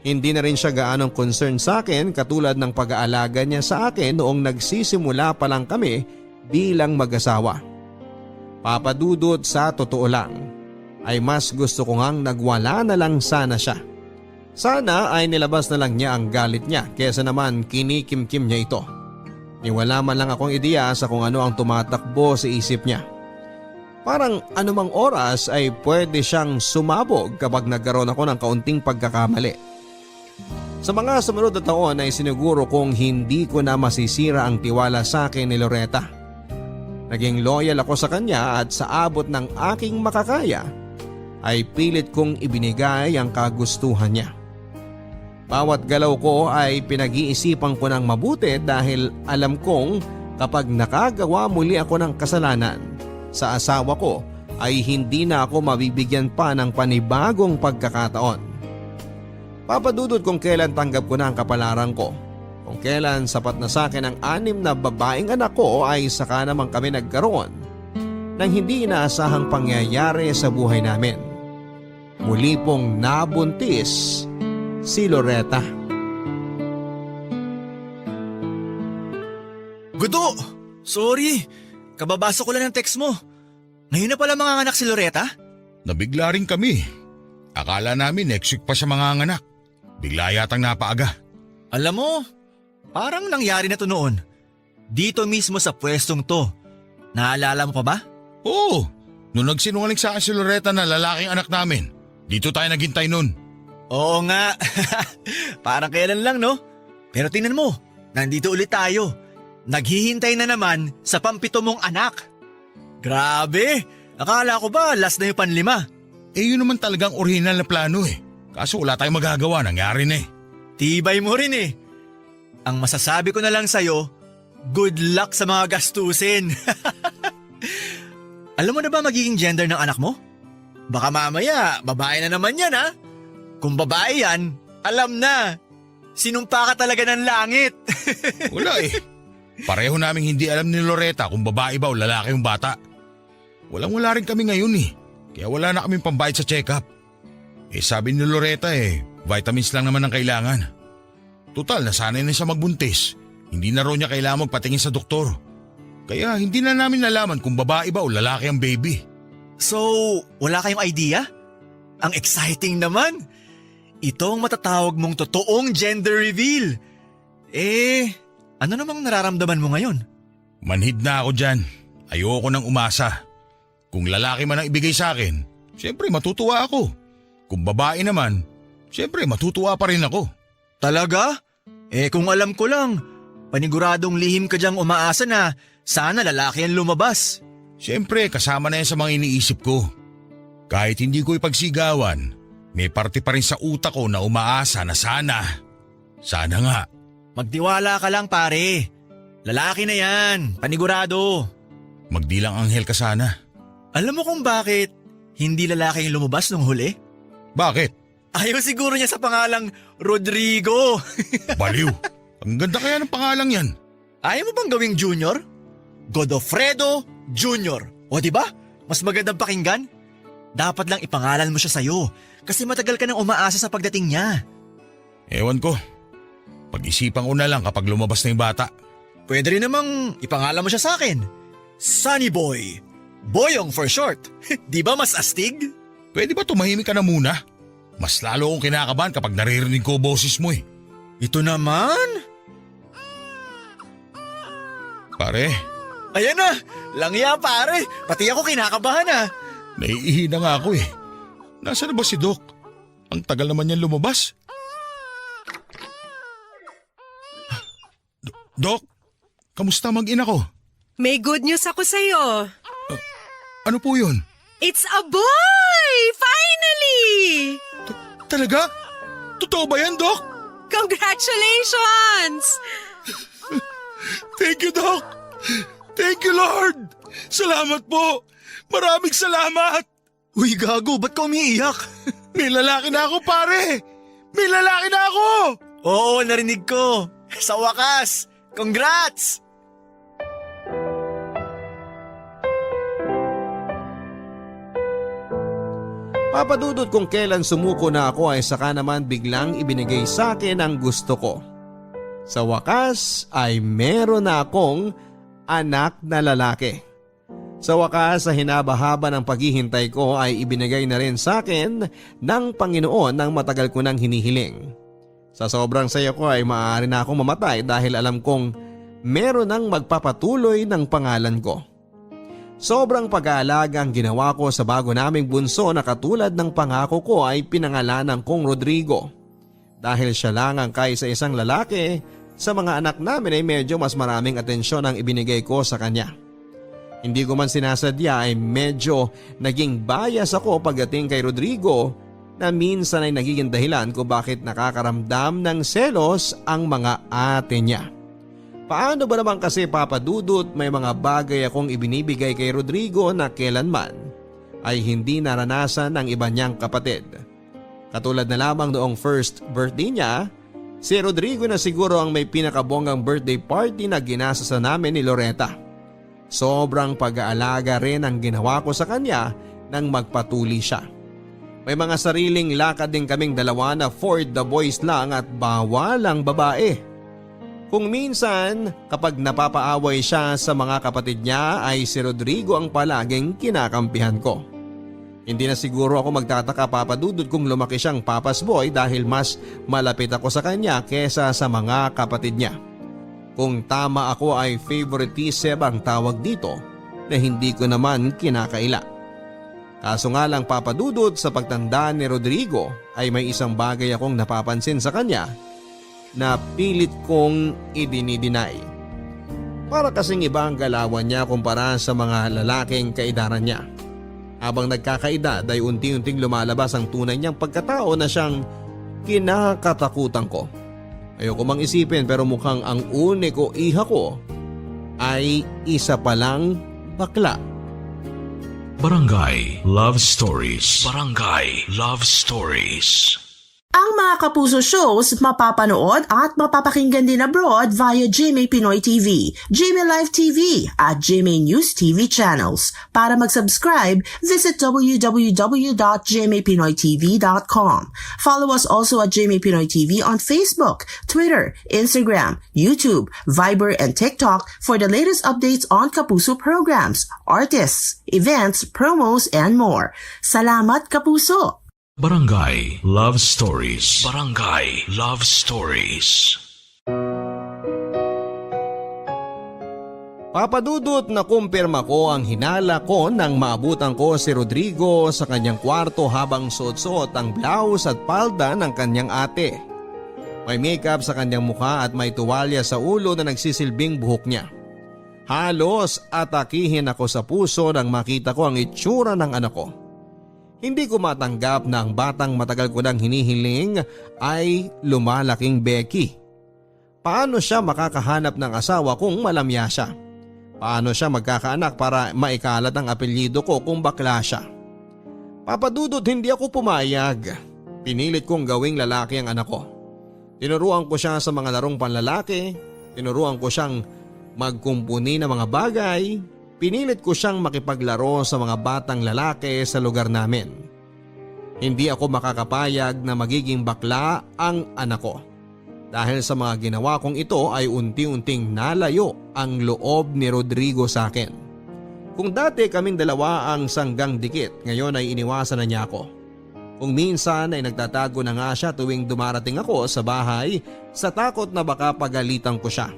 Hindi na rin siya gaanong concern sa akin katulad ng pag-aalaga niya sa akin noong nagsisimula pa lang kami bilang mag-asawa. Papadudot sa totoo lang ay mas gusto ko ngang nagwala na lang sana siya. Sana ay nilabas na lang niya ang galit niya kesa naman kinikimkim niya ito. Niwala man lang akong ideya sa kung ano ang tumatakbo sa isip niya. Parang anumang oras ay pwede siyang sumabog kapag nagkaroon ako ng kaunting pagkakamali. Sa mga sumunod na taon ay siniguro kong hindi ko na masisira ang tiwala sa akin ni Loretta. Naging loyal ako sa kanya at sa abot ng aking makakaya ay pilit kong ibinigay ang kagustuhan niya. Bawat galaw ko ay pinag-iisipan ko ng mabuti dahil alam kong kapag nakagawa muli ako ng kasalanan sa asawa ko ay hindi na ako mabibigyan pa ng panibagong pagkakataon. Papadudod kung kailan tanggap ko na ang kapalaran ko. Kung kailan sapat na sa akin ang 6 na babaeng anak ko ay saka naman kami nagkaroon ng hindi inaasahang pangyayari sa buhay namin. Muli pong nabuntis si Loretta. Gudo! Sorry, kababasa ko lang ng text mo. Ngayon na pala mga anak si Loretta? Nabigla rin kami. Akala namin next week pa siya manganganak. Bigla yatang napaaga. Alam mo, parang nangyari na to noon. Dito mismo sa pwestong to. Naalala mo pa ba? Oo, nung nagsinungaling sa akin si Loretta na lalaking anak namin, dito tayo naghintay nun. Oo nga. Parang kailan lang, no? Pero tingnan mo, nandito ulit tayo. Naghihintay na naman sa pampito mong anak. Grabe! Akala ko ba last na yung panlima? Yun naman talagang original na plano eh. Kaso wala tayong magagawa, nangyari na eh. Tibay mo rin eh. Ang masasabi ko na lang sa'yo, good luck sa mga gastusin. Alam mo na ba magiging gender ng anak mo? Baka mamaya, babae na naman yan ha? Kung babae yan, alam na. Sinumpa ka talaga ng langit. Wala eh. Pareho naming hindi alam ni Loretta kung babae ba o lalaki yung bata. Walang-wala rin kami ngayon eh. Kaya wala na kaming pambayad sa check-up. Sabi ni Loretta vitamins lang naman ang kailangan. Total, nasanay na siya magbuntis. Hindi na raw niya kailangan magpatingin sa doktor. Kaya hindi na namin nalaman kung babae ba o lalaki ang baby. So, wala kayong idea? Ang exciting naman. Ito ang matatawag mong totoong gender reveal. Ano namang nararamdaman mo ngayon? Manhid na ako dyan. Ayoko nang umasa. Kung lalaki man ang ibigay sa akin, syempre matutuwa ako. Kung babae naman, syempre matutuwa pa rin ako. Talaga? Kung alam ko lang, paniguradong lihim ka dyang umaasa na sana lalaki ang lumabas. Syempre kasama na yan sa mga iniisip ko. Kahit hindi ko ipagsigawan, may parte pa rin sa utak ko na umaasa na sana. Sana nga. Magtiwala ka lang pare. Lalaki na yan, panigurado. Magdilang anghel ka sana. Alam mo kung bakit hindi lalaki yung lumabas nung huli? Bakit? Ayaw siguro niya sa pangalang Rodrigo. Baliw. Ang ganda kaya ng pangalang yan. Ayaw mo bang gawing junior? Godofredo Junior. O diba? Mas magandang pakinggan? Dapat lang ipangalan mo siya sa'yo kasi matagal ka nang umaasa sa pagdating niya. Ewan ko. Pag-isipan ko na lang kapag lumabas na yung bata. Pwede rin namang ipangalan mo siya sa akin. Sunny Boy. Boyong for short. Di ba mas astig? Pwede ba tumahimik ka na muna? Mas lalo akong kinakabahan kapag naririnig ko boses mo eh. Ito naman? Pare, Ayan na, langya pare. Pati ako kinakabahan ah. naiihi na nga ako eh. Nasaan na ba si Doc? Ang tagal naman niyan lumabas. Doc, kamusta mag-ina ko? May good news ako sa'yo. Ano po yun? It's a boy! Finally! Talaga? Totoo ba yan, Doc? Congratulations! Thank you, Doc! Thank you, Lord! Salamat po! Maraming salamat! Uy gago, ba't ka umiiyak? May lalaki na ako, pare! May lalaki na ako! Oo, narinig ko. Sa wakas, congrats! Papadudod kung kailan sumuko na ako ay saka naman biglang ibinigay sa akin ang gusto ko. Sa wakas ay meron na akong anak na lalaki. Sa wakas, sa hinaba-haba ng paghihintay ko ay ibinigay na rin sa akin ng Panginoon ng matagal ko nang hinihiling. Sa sobrang saya ko ay maaari na akong mamatay dahil alam kong meron nang magpapatuloy ng pangalan ko. Sobrang pag-aalaga ang ginawa ko sa bago naming bunso na katulad ng pangako ko ay pinangalanan kong Rodrigo. Dahil siya lang ang kaisa-isang lalaki, sa mga anak namin ay medyo mas maraming atensyon ang ibinigay ko sa kanya. Hindi ko man sinasadya ay medyo naging bias ako pagdating kay Rodrigo na minsan ay nagiging dahilan kung bakit nakakaramdam ng selos ang mga ate niya. Paano ba naman kasi Papa Dudut may mga bagay akong ibinibigay kay Rodrigo na kailanman ay hindi naranasan ng iba niyang kapatid. Katulad na lamang noong first birthday niya, si Rodrigo na siguro ang may pinakabonggang birthday party na ginasasa namin ni Loretta. Sobrang pag-aalaga rin ang ginawa ko sa kanya nang magpatuli siya. May mga sariling lakad din kaming dalawa na for the boys lang at bawal ang babae. Kung minsan kapag napapaaway siya sa mga kapatid niya ay si Rodrigo ang palaging kinakampihan ko. Hindi na siguro ako magtataka Papa Dudut kung lumaki siyang papa's boy dahil mas malapit ako sa kanya kesa sa mga kapatid niya. Kung tama ako ay favoritism ang tawag dito na hindi ko naman kinakaila. Kaso nga lang Papa Dudut, sa pagtanda ni Rodrigo ay may isang bagay akong napapansin sa kanya na pilit kong idinidinay. Para kasing iba ang galawan niya kumpara sa mga lalaking kaedaran niya. Habang nagkakaedad ay unti-unting lumalabas ang tunay niyang pagkatao na siyang kinakatakutan ko. Ayoko mang isipin pero mukhang ang uniko iha ko ay isa palang bakla. Barangay Love Stories. Barangay Love Stories. Ang mga Kapuso shows mapapanood at mapapakinggan din abroad via GMA Pinoy TV, GMA Live TV at GMA News TV channels. Para mag-subscribe, visit www.gmapinoytv.com. Follow us also at GMA Pinoy TV on Facebook, Twitter, Instagram, YouTube, Viber, and TikTok for the latest updates on Kapuso programs, artists, events, promos, and more. Salamat, Kapuso! Barangay Love Stories. Barangay Love Stories. Papadudot na kumpirma ko ang hinala ko nang maabutan ko si Rodrigo sa kanyang kwarto habang suot-suot ang blouse at palda ng kanyang ate. May makeup sa kanyang mukha at may tuwalya sa ulo na nagsisilbing buhok niya. Halos atakihin ako sa puso nang makita ko ang itsura ng anak ko. Hindi ko matanggap na ang batang matagal ko nang hinihiling ay lumalaking Becky. Paano siya makakahanap ng asawa kung malamya siya? Paano siya magkakaanak para maikalat ang apelyido ko kung bakla siya? Papadudot, hindi ako pumayag. Pinilit kong gawing lalaki ang anak ko. Tinuruan ko siya sa mga larong panlalaki. Tinuruan ko siyang magkumpuni ng mga bagay. Pinilit ko siyang makipaglaro sa mga batang lalaki sa lugar namin. Hindi ako makakapayag na magiging bakla ang anak ko. Dahil sa mga ginawa kong ito ay unti-unting nalayo ang loob ni Rodrigo sa akin. Kung dati kaming dalawa ang sanggang dikit, ngayon ay iniwasan na niya ako. Kung minsan ay nagtatago na nga siya tuwing dumarating ako sa bahay sa takot na baka pagalitan ko siya.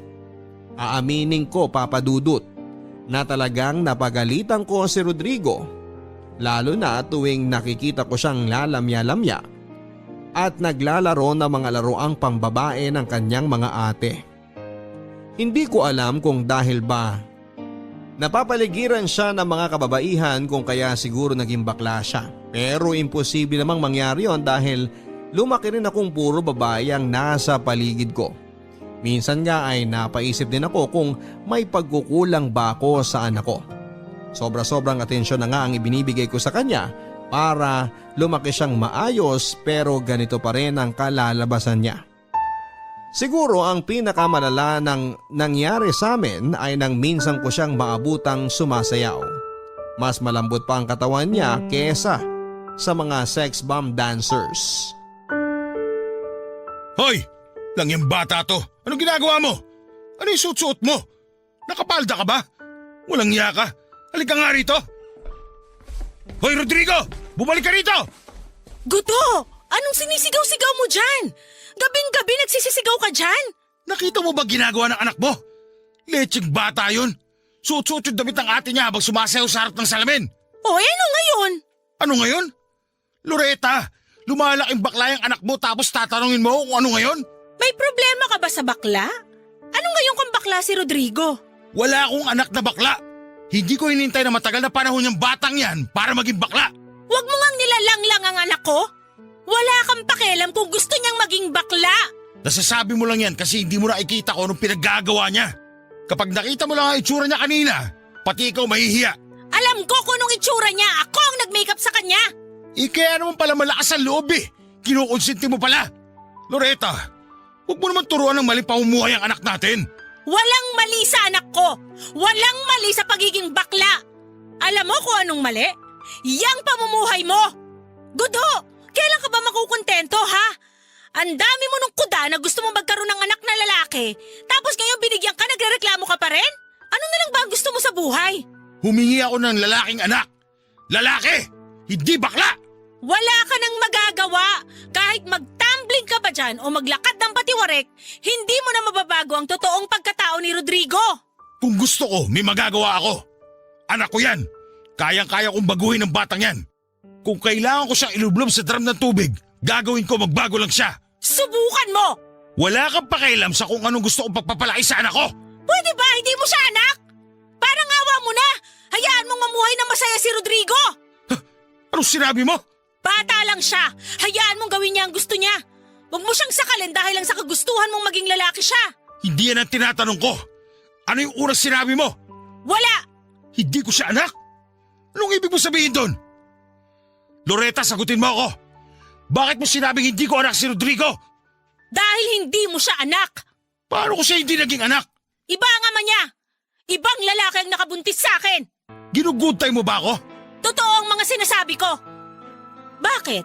Aaminin ko, Papa Dudut, na talagang napagalitan ko si Rodrigo, lalo na tuwing nakikita ko siyang lalamya-lamya at naglalaro ng mga laruang pambabae ng kanyang mga ate. Hindi ko alam kung dahil ba napapaligiran siya ng mga kababaihan kung kaya siguro naging bakla siya. Pero imposible namang mangyari yon dahil lumaki rin akong puro babae ang nasa paligid ko. Minsan nga ay napaisip din ako kung may pagkukulang ba ako sa anak ko. Sobra-sobrang atensyon na nga ang ibinibigay ko sa kanya para lumaki siyang maayos pero ganito pa rin ang kalalabasan niya. Siguro ang pinakamalala ng nangyari sa amin ay nang minsan ko siyang maabutang sumasayaw. Mas malambot pa ang katawan niya kesa sa mga sex bomb dancers. Hoy! Lang yung bata to. Anong ginagawa mo? Ano yung suot-suot mo? Nakapalda ka ba? Walang iya ka. Halika nga rito! Hoy Rodrigo! Bumalik ka rito! Gudo! Anong sinisigaw-sigaw mo dyan? Gabing-gabi nagsisisigaw ka dyan? Nakita mo ba ginagawa ng anak mo? Lecheng bata yun. Suot-suot yung damit ng ate niya habang sumasayaw sa harap ng salamin. O ano ngayon? Ano ngayon? Loretta, lumalaking bakla yung anak mo tapos tatanungin mo kung ano ngayon? May problema ka ba sa bakla? Ano ngayon kang bakla si Rodrigo? Wala akong anak na bakla. Hindi ko hinintay na matagal na panahon yung batang yan para maging bakla. Huwag mo ngang nilalanglang ang anak ko? Wala kang pakialam kung gusto niyang maging bakla. Nasasabi mo lang yan kasi hindi mo nakikita ko anong pinaggagawa niya. Kapag nakita mo lang ang itsura niya kanina, pati ikaw mahihiya. Alam ko kung anong itsura niya. Ako ang nag-makeup sa kanya. Kaya naman pala malakas ang loob eh. Kinukonsinti mo pala. Loretta, huwag mo naman turuan ng maling pamumuhay ang anak natin. Walang mali sa anak ko. Walang mali sa pagiging bakla. Alam mo kung anong mali? Yang pamumuhay mo. Gudo, kailan ka ba makukontento ha? Ang dami mo nung kuda na gusto mo magkaroon ng anak na lalaki. Tapos ngayon binigyan ka, nagrereklamo ka pa rin? Ano na lang ba ang gusto mo sa buhay? Humingi ako ng lalaking anak. Lalaki, hindi bakla. Wala ka nang magagawa. Kahit magtumbling ka pa dyan o maglakad ng patiwarek, hindi mo na mababago ang totoong pagkatao ni Rodrigo. Kung gusto ko, may magagawa ako. Anak ko yan. Kayang-kaya kong baguhin ng batang yan. Kung kailangan ko siyang ilublob sa drum ng tubig, gagawin ko magbago lang siya. Subukan mo! Wala kang pakialam sa kung anong gusto kong pagpapalaki sa anak ko. Pwede ba hindi mo siya anak? Parang awa mo na! Hayaan mong mamuhay ng masaya si Rodrigo! Anong sinabi mo? Bata lang siya! Hayaan mong gawin niya ang gusto niya! Huwag mo siyang sakalin dahil lang sa kagustuhan mong maging lalaki siya! Hindi yan ang tinatanong ko. Ano yung unang sinabi mo? Wala! Hindi ko siya anak? Anong ibig mo sabihin doon? Loretta, sagutin mo ako. Bakit mo sinabing hindi ko anak si Rodrigo? Dahil hindi mo siya anak! Paano ko siya hindi naging anak? Iba ang ama niya! Ibang lalaki ang nakabuntis sa akin! Ginugutay mo ba ako? Totoo ang mga sinasabi ko! Bakit?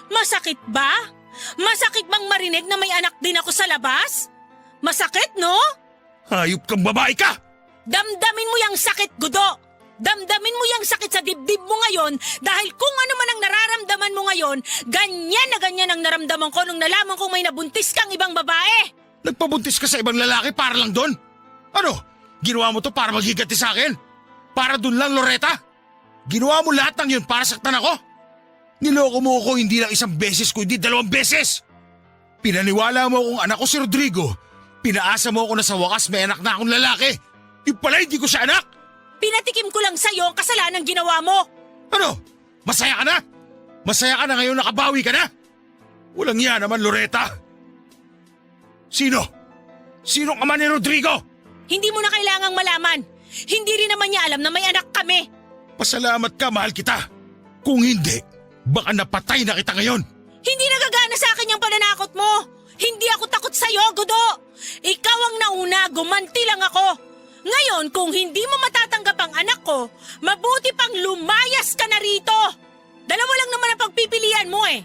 Masakit ba? Masakit bang marinig na may anak din ako sa labas? Masakit, no? Hayop kang babae ka! Damdamin mo yung sakit, Gudo! Damdamin mo yung sakit sa dibdib mo ngayon dahil kung ano man ang nararamdaman mo ngayon, ganyan na ganyan ang naramdaman ko nung nalaman kong may nabuntis kang ibang babae. Nagpabuntis ka sa ibang lalaki para lang doon? Ano? Ginawa mo to para maghiganti sa akin? Para doon lang, Loretta? Ginawa mo lahat ng yun para saktan ako? Niloko mo ako hindi lang isang beses kundi 2 beses. Pinaniwala mo akong anak ko si Rodrigo. Pinaasa mo ako na sa wakas may anak na akong lalaki. Yung pala hindi ko siya anak. Pinatikim ko lang sa'yo ang kasalanan ginawa mo. Ano? Masaya ka na? Masaya ka na ngayon nakabawi ka na? Walang iya naman, Loretta. Sino? Sinong ama ni Rodrigo? Hindi mo na kailangang malaman. Hindi rin naman niya alam na may anak kami. Pasalamat ka, mahal kita. Kung hindi, baka napatay na kita ngayon. Hindi nagagana sa akin yung pananakot mo. Hindi ako takot sa'yo, Gudo. Ikaw ang nauna, gumanti lang ako. Ngayon, kung hindi mo matatanggap ang anak ko, mabuti pang lumayas ka na rito. Dalawa lang naman ang pagpipilian mo eh.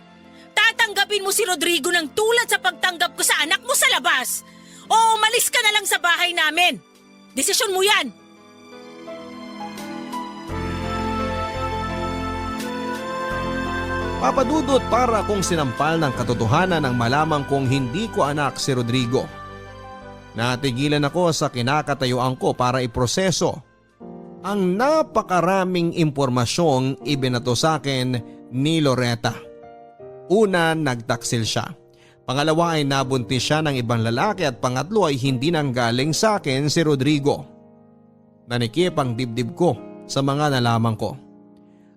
Tatanggapin mo si Rodrigo ng tulad sa pagtanggap ko sa anak mo sa labas. O umalis ka na lang sa bahay namin. Desisyon mo yan. Papadudot para kong sinampal ng katotohanan ng malamang kong hindi ko anak si Rodrigo. Natigilan ako sa kinakatayuan ko para iproseso ang napakaraming impormasyong ibinato sa akin ni Loretta. Una, nagtaksil siya. Pangalawa ay nabuntis siya ng ibang lalaki at pangatlo ay hindi nanggaling sa akin si Rodrigo. Nanikip ang dibdib ko sa mga nalaman ko.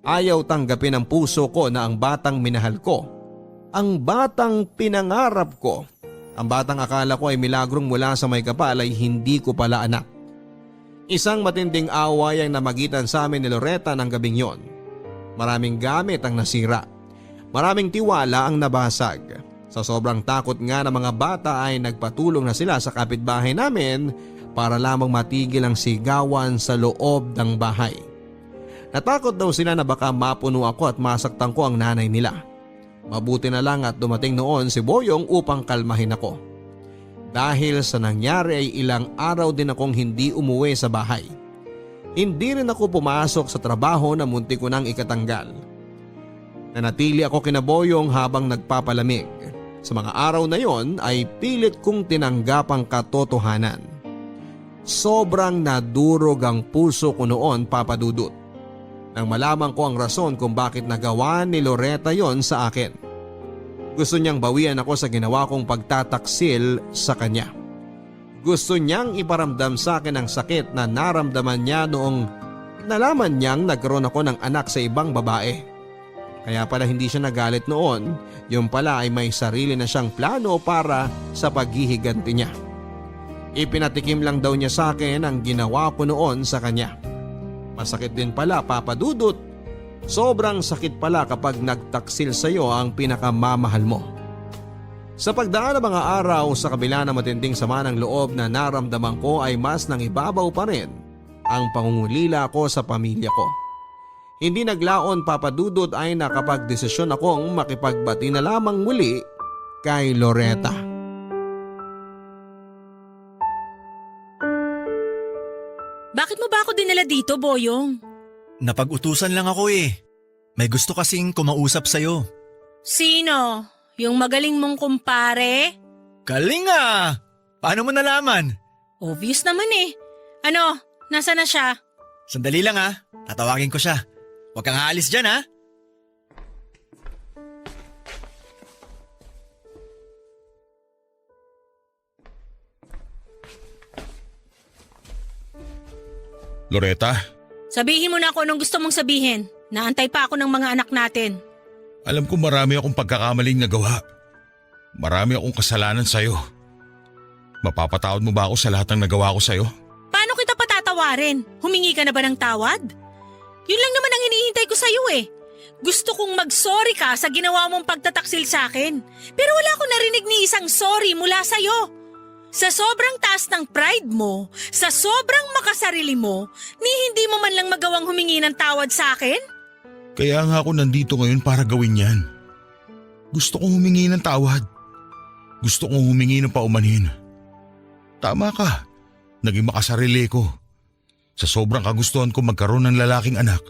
Ayaw tanggapin ng puso ko na ang batang minahal ko, ang batang pinangarap ko, ang batang akala ko ay milagrong mula sa may kapal ay hindi ko pala anak. Isang matinding away ang namagitan sa amin ni Loretta ng gabing yon. Maraming gamit ang nasira. Maraming tiwala ang nabasag. Sa sobrang takot nga ng mga bata ay nagpatulong na sila sa kapitbahay namin para lamang matigil ang sigawan sa loob ng bahay. Natakot daw sila na baka mapuno ako at masaktan ko ang nanay nila. Mabuti na lang at dumating noon si Boyong upang kalmahin ako. Dahil sa nangyari ay ilang araw din akong hindi umuwi sa bahay. Hindi rin ako pumasok sa trabaho na munti ko nang ikatanggal. Nanatili ako kina Boyong habang nagpapalamig. Sa mga araw na yon ay pilit kong tinanggap ang katotohanan. Sobrang nadurog ang puso ko noon, Papa Dudut, nang malaman ko ang rason kung bakit nagawa ni Loretta yon sa akin. Gusto niyang bawian ako sa ginawa kong pagtataksil sa kanya. Gusto niyang iparamdam sa akin ang sakit na naramdaman niya noong nalaman niyang nagkaroon ako ng anak sa ibang babae. Kaya pala hindi siya nagalit noon, yung pala ay may sarili na siyang plano para sa paghihiganti niya. Ipinatikim lang daw niya sa akin ang ginawa ko noon sa kanya. Masakit din pala, Papa Dudut. Sobrang sakit pala kapag nagtaksil sa iyo ang pinakamamahal mo. Sa pagdaan ng mga araw sa kabila ng matinding sama ng loob na naramdaman ko ay mas nangibabaw pa rin ang pangungulila ko sa pamilya ko. Hindi naglaon, Papa Dudut, ay nakapagdesisyon akong makipagbati na lamang muli kay Loretta. Bakit mo ba ako dinala dito, Boyong? Napag-utusan lang ako eh. May gusto kasing kumausap sa'yo. Sino? Yung magaling mong kumpare? Galing ah! Paano mo nalaman? Obvious naman eh. Ano? Nasa na siya? Sandali lang ah. Tatawagin ko siya. Huwag kang aalis dyan ah. Loretta, Sabihin mo na kung anong gusto mong sabihin. Naantay pa ako ng mga anak natin. alam ko marami akong pagkakamaling nagawa. Marami akong kasalanan sa'yo. Mapapatawad mo ba ako sa lahat ng nagawa ko sa'yo? Paano kita patatawarin? Humingi ka na ba ng tawad? Yun lang naman ang hinihintay ko sa'yo eh. Gusto kong mag-sorry ka sa ginawa mong pagtataksil sa akin. Pero wala akong narinig ni isang sorry mula sa'yo. Sa sobrang taas ng pride mo, sa sobrang makasarili mo, ni hindi mo man lang magawang humingi ng tawad sa akin? Kaya nga ako nandito ngayon para gawin yan. Gusto kong humingi ng tawad. Gusto kong humingi ng paumanhin. Tama ka, naging makasarili ko. Sa sobrang kagustuhan ko magkaroon ng lalaking anak,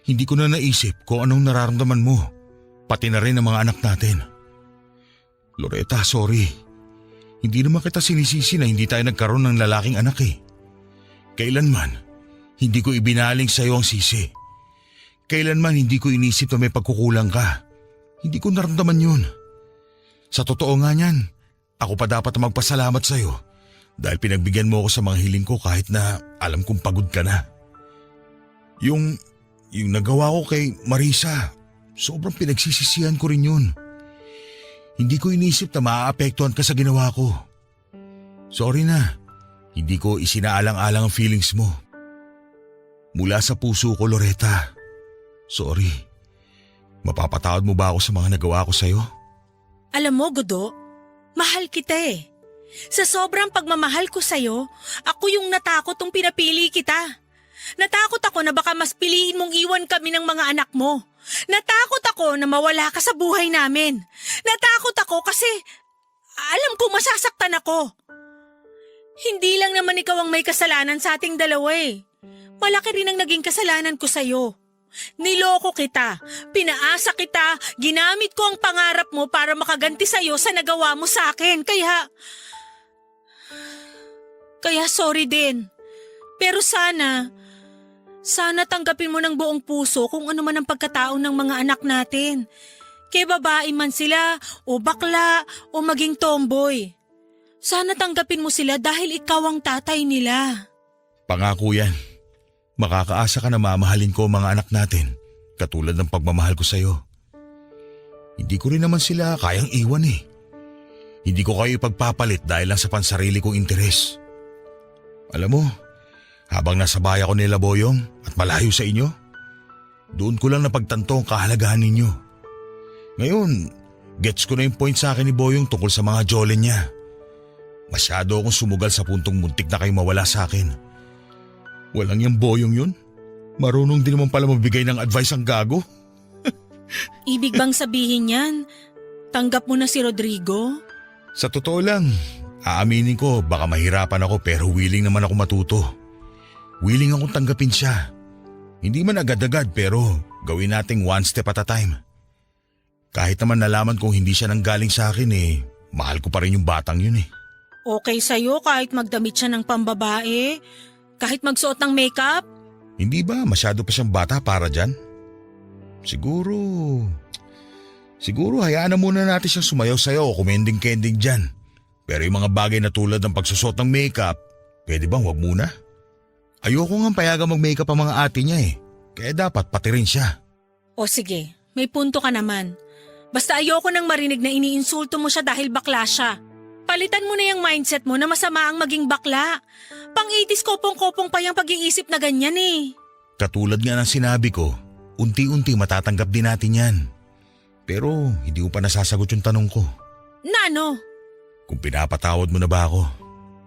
hindi ko na naisip kung anong nararamdaman mo, pati na rin ang mga anak natin. Loretta, sorry. Hindi naman kita sinisisi na hindi tayo nagkaroon ng lalaking anak eh. Kailanman, hindi ko ibinaling sa iyo ang sisi. Kailanman hindi ko inisip na may pagkukulang ka. Hindi ko naramdaman yun. Sa totoo nga niyan, ako pa dapat magpasalamat sa iyo dahil pinagbigyan mo ako sa mga hiling ko kahit na alam kong pagod ka na. Yung nagawa ko kay Marisa, sobrang pinagsisisihan ko rin yun. Hindi ko inisip na maaapektuhan ka sa ginawa ko. Sorry na, hindi ko isinaalang-alang ang feelings mo. Mula sa puso ko, Loretta. Sorry. Mapapatawad mo ba ako sa mga nagawa ko sa'yo? Alam mo, Godo, mahal kita eh. Sa sobrang pagmamahal ko sa'yo, ako yung natakot nung pinapili kita. Natakot ako na baka mas piliin mong iwan kami ng mga anak mo. Natakot ako na mawala ka sa buhay namin. Natakot ako kasi alam kong masasaktan ako. Hindi lang naman ikaw ang may kasalanan sa ating dalawa eh. Malaki rin ang naging kasalanan ko sa'yo. Niloko kita, pinaasa kita, ginamit ko ang pangarap mo para makaganti sa'yo sa nagawa mo sa akin. Kaya sorry din. Pero sana tanggapin mo ng buong puso kung ano man ang pagkatao ng mga anak natin. Kaya babae man sila, o bakla, o maging tomboy. Sana tanggapin mo sila dahil ikaw ang tatay nila. Pangako yan. Makakaasa ka na mamahalin ko ang mga anak natin, katulad ng pagmamahal ko sa'yo. Hindi ko rin naman sila kayang iwan eh. Hindi ko kayo ipagpapalit dahil lang sa pansarili kong interes. Alam mo, habang nasa bahay ako nila Boyong at malayo sa inyo, doon ko lang napagtanto ang kahalagahan ninyo. Ngayon, gets ko na yung point sa akin ni Boyong tungkol sa mga jollen niya. Masyado akong sumugal sa puntong muntik na kayo mawala sa akin. Walang yung Boyong yun. Marunong din naman pala mabigay ng advice ang gago. Ibig bang sabihin yan, tanggap mo na si Rodrigo? Sa totoo lang, aaminin ko baka mahirapan ako pero willing naman ako matuto. willing akong tanggapin siya. Hindi man agad-agad pero gawin nating one step at a time. Kahit naman nalaman kong hindi siya nanggaling sa akin mahal ko pa rin yung batang yun Okay sa'yo kahit magdamit siya ng pambabae? Kahit magsuot ng makeup? Hindi ba masyado pa siyang bata para dyan? Siguro hayaan na muna natin siyang sumayaw-sayaw o kumending-kending dyan. Pero yung mga bagay na tulad ng pagsusot ng makeup, pwede bang wag muna? Ayoko nga payagang mag-makeup ang mga ate niya kaya dapat pati rin siya. O sige, may punto ka naman. Basta ayoko nang marinig na iniinsulto mo siya dahil bakla siya. Palitan mo na yung mindset mo na masama ang maging bakla. Pang-80s kopong-kopong pa yung pag-iisip na ganyan Katulad nga ng sinabi ko, unti-unti matatanggap din natin yan. Pero hindi ko pa nasasagot yung tanong ko. Nano? Kung pinapatawad mo na ba ako?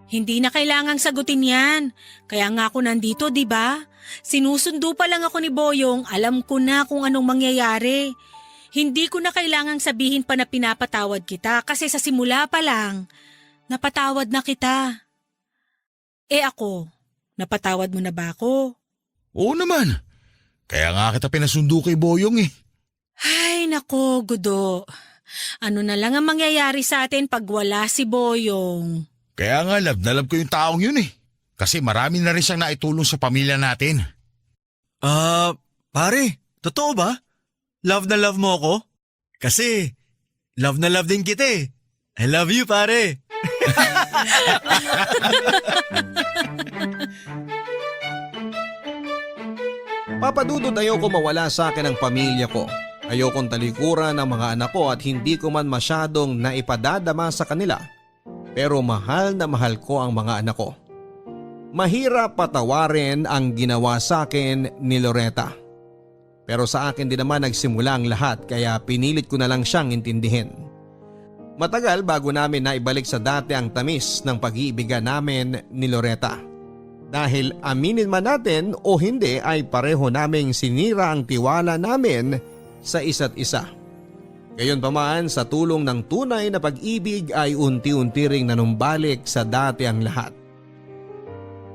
Hindi na kailangang sagutin yan. Kaya nga ako nandito, di ba? Sinusundo pa lang ako ni Boyong, alam ko na kung anong mangyayari. Hindi ko na kailangang sabihin pa na pinapatawad kita kasi sa simula pa lang, napatawad na kita. Ako, napatawad mo na ba ako? Oo naman. Kaya nga kita pinasundo kay Boyong Ay nako, Gudo. Ano na lang ang mangyayari sa atin pag wala si Boyong? Kaya nga love na love ko yung taong yun Kasi marami na rin siyang naitulong sa pamilya natin. Pare, totoo ba? Love na love mo ako? Kasi, love na love din kita I love you, pare. Papadudod ayoko mawala sa akin ang pamilya ko. Ayokong talikuran ng mga anak ko at hindi ko man masyadong naipadadama sa kanila. Pero mahal na mahal ko ang mga anak ko. Mahirap patawarin ang ginawa sa akin ni Loretta. Pero sa akin din naman nagsimula ang lahat kaya pinilit ko na lang siyang intindihin. Matagal bago namin naibalik sa dati ang tamis ng pag-iibigan namin ni Loretta. Dahil aminin man natin o hindi ay pareho naming sinira ang tiwala namin sa isa't isa. Gayunpaman sa tulong ng tunay na pag-ibig ay unti-unti ring nanumbalik sa dati ang lahat.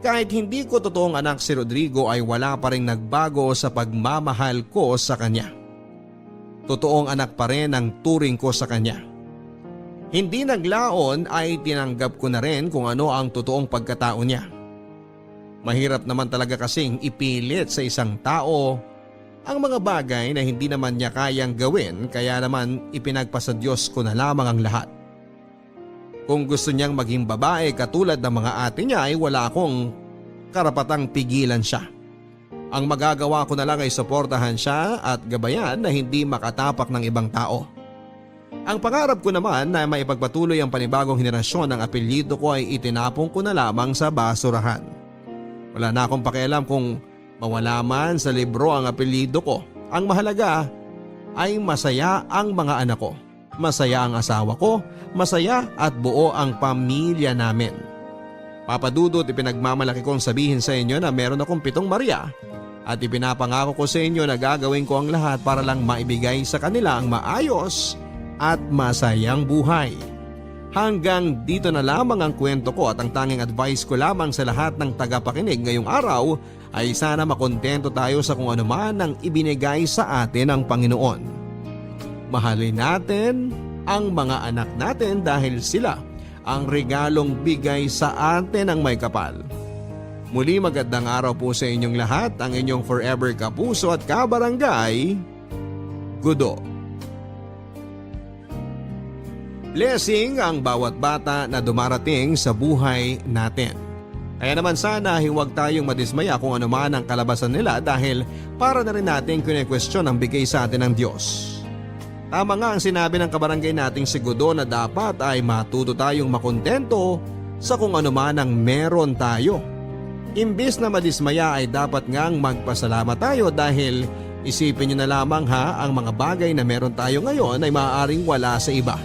Kahit hindi ko totoong anak si Rodrigo ay wala pa ring nagbago sa pagmamahal ko sa kanya. Totoong anak pa rin ang turing ko sa kanya. Hindi naglaon ay tinanggap ko na rin kung ano ang totoong pagkatao niya. Mahirap naman talaga kasing ipilit sa isang tao ang mga bagay na hindi naman niya kayang gawin kaya naman ipinagpasa Diyos ko na lamang ang lahat. Kung gusto niyang maging babae katulad ng mga ate niya ay wala akong karapatang pigilan siya. Ang magagawa ko na lang ay suportahan siya at gabayan na hindi makatapak ng ibang tao. Ang pangarap ko naman na maipagpatuloy ang panibagong henerasyon ng apelyido ko ay itinapong ko na lamang sa basurahan. Wala na akong pakialam kung mawala man sa libro ang apelyido ko. Ang mahalaga ay masaya ang mga anak ko. Masaya ang asawa ko, masaya at buo ang pamilya namin. Papadudot, ipinagmamalaki kong sabihin sa inyo na meron akong 7 Maria at ipinapangako ko sa inyo na gagawin ko ang lahat para lang maibigay sa kanila ang maayos at masayang buhay. Hanggang dito na lamang ang kwento ko at ang tanging advice ko lamang sa lahat ng tagapakinig ngayong araw ay sana makontento tayo sa kung ano man ang ibinigay sa atin ng Panginoon. Mahalin natin ang mga anak natin dahil sila ang regalong bigay sa atin ng may kapal. Muli magandang araw po sa inyong lahat, ang inyong forever kapuso at kabarangay, Gudo. Blessing ang bawat bata na dumarating sa buhay natin. Kaya naman sana huwag tayong madismaya kung ano man ang kalabasan nila dahil para na rin natin kine-question ang bigay sa atin ng Diyos. Tama nga ang sinabi ng kabarangay nating si Gudo na dapat ay matuto tayong makontento sa kung ano man ang meron tayo. Imbis na madismaya ay dapat ngang magpasalamat tayo dahil isipin nyo na lamang ang mga bagay na meron tayo ngayon ay maaaring wala sa iba.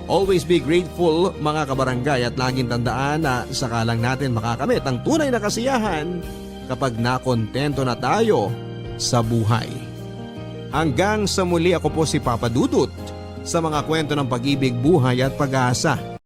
Always be grateful mga kabarangay at laging tandaan na sakalang natin makakamit ang tunay na kasiyahan kapag nakontento na tayo sa buhay. Hanggang sa muli, ako po si Papa Dudut sa mga kwento ng pag-ibig, buhay at pag-asa.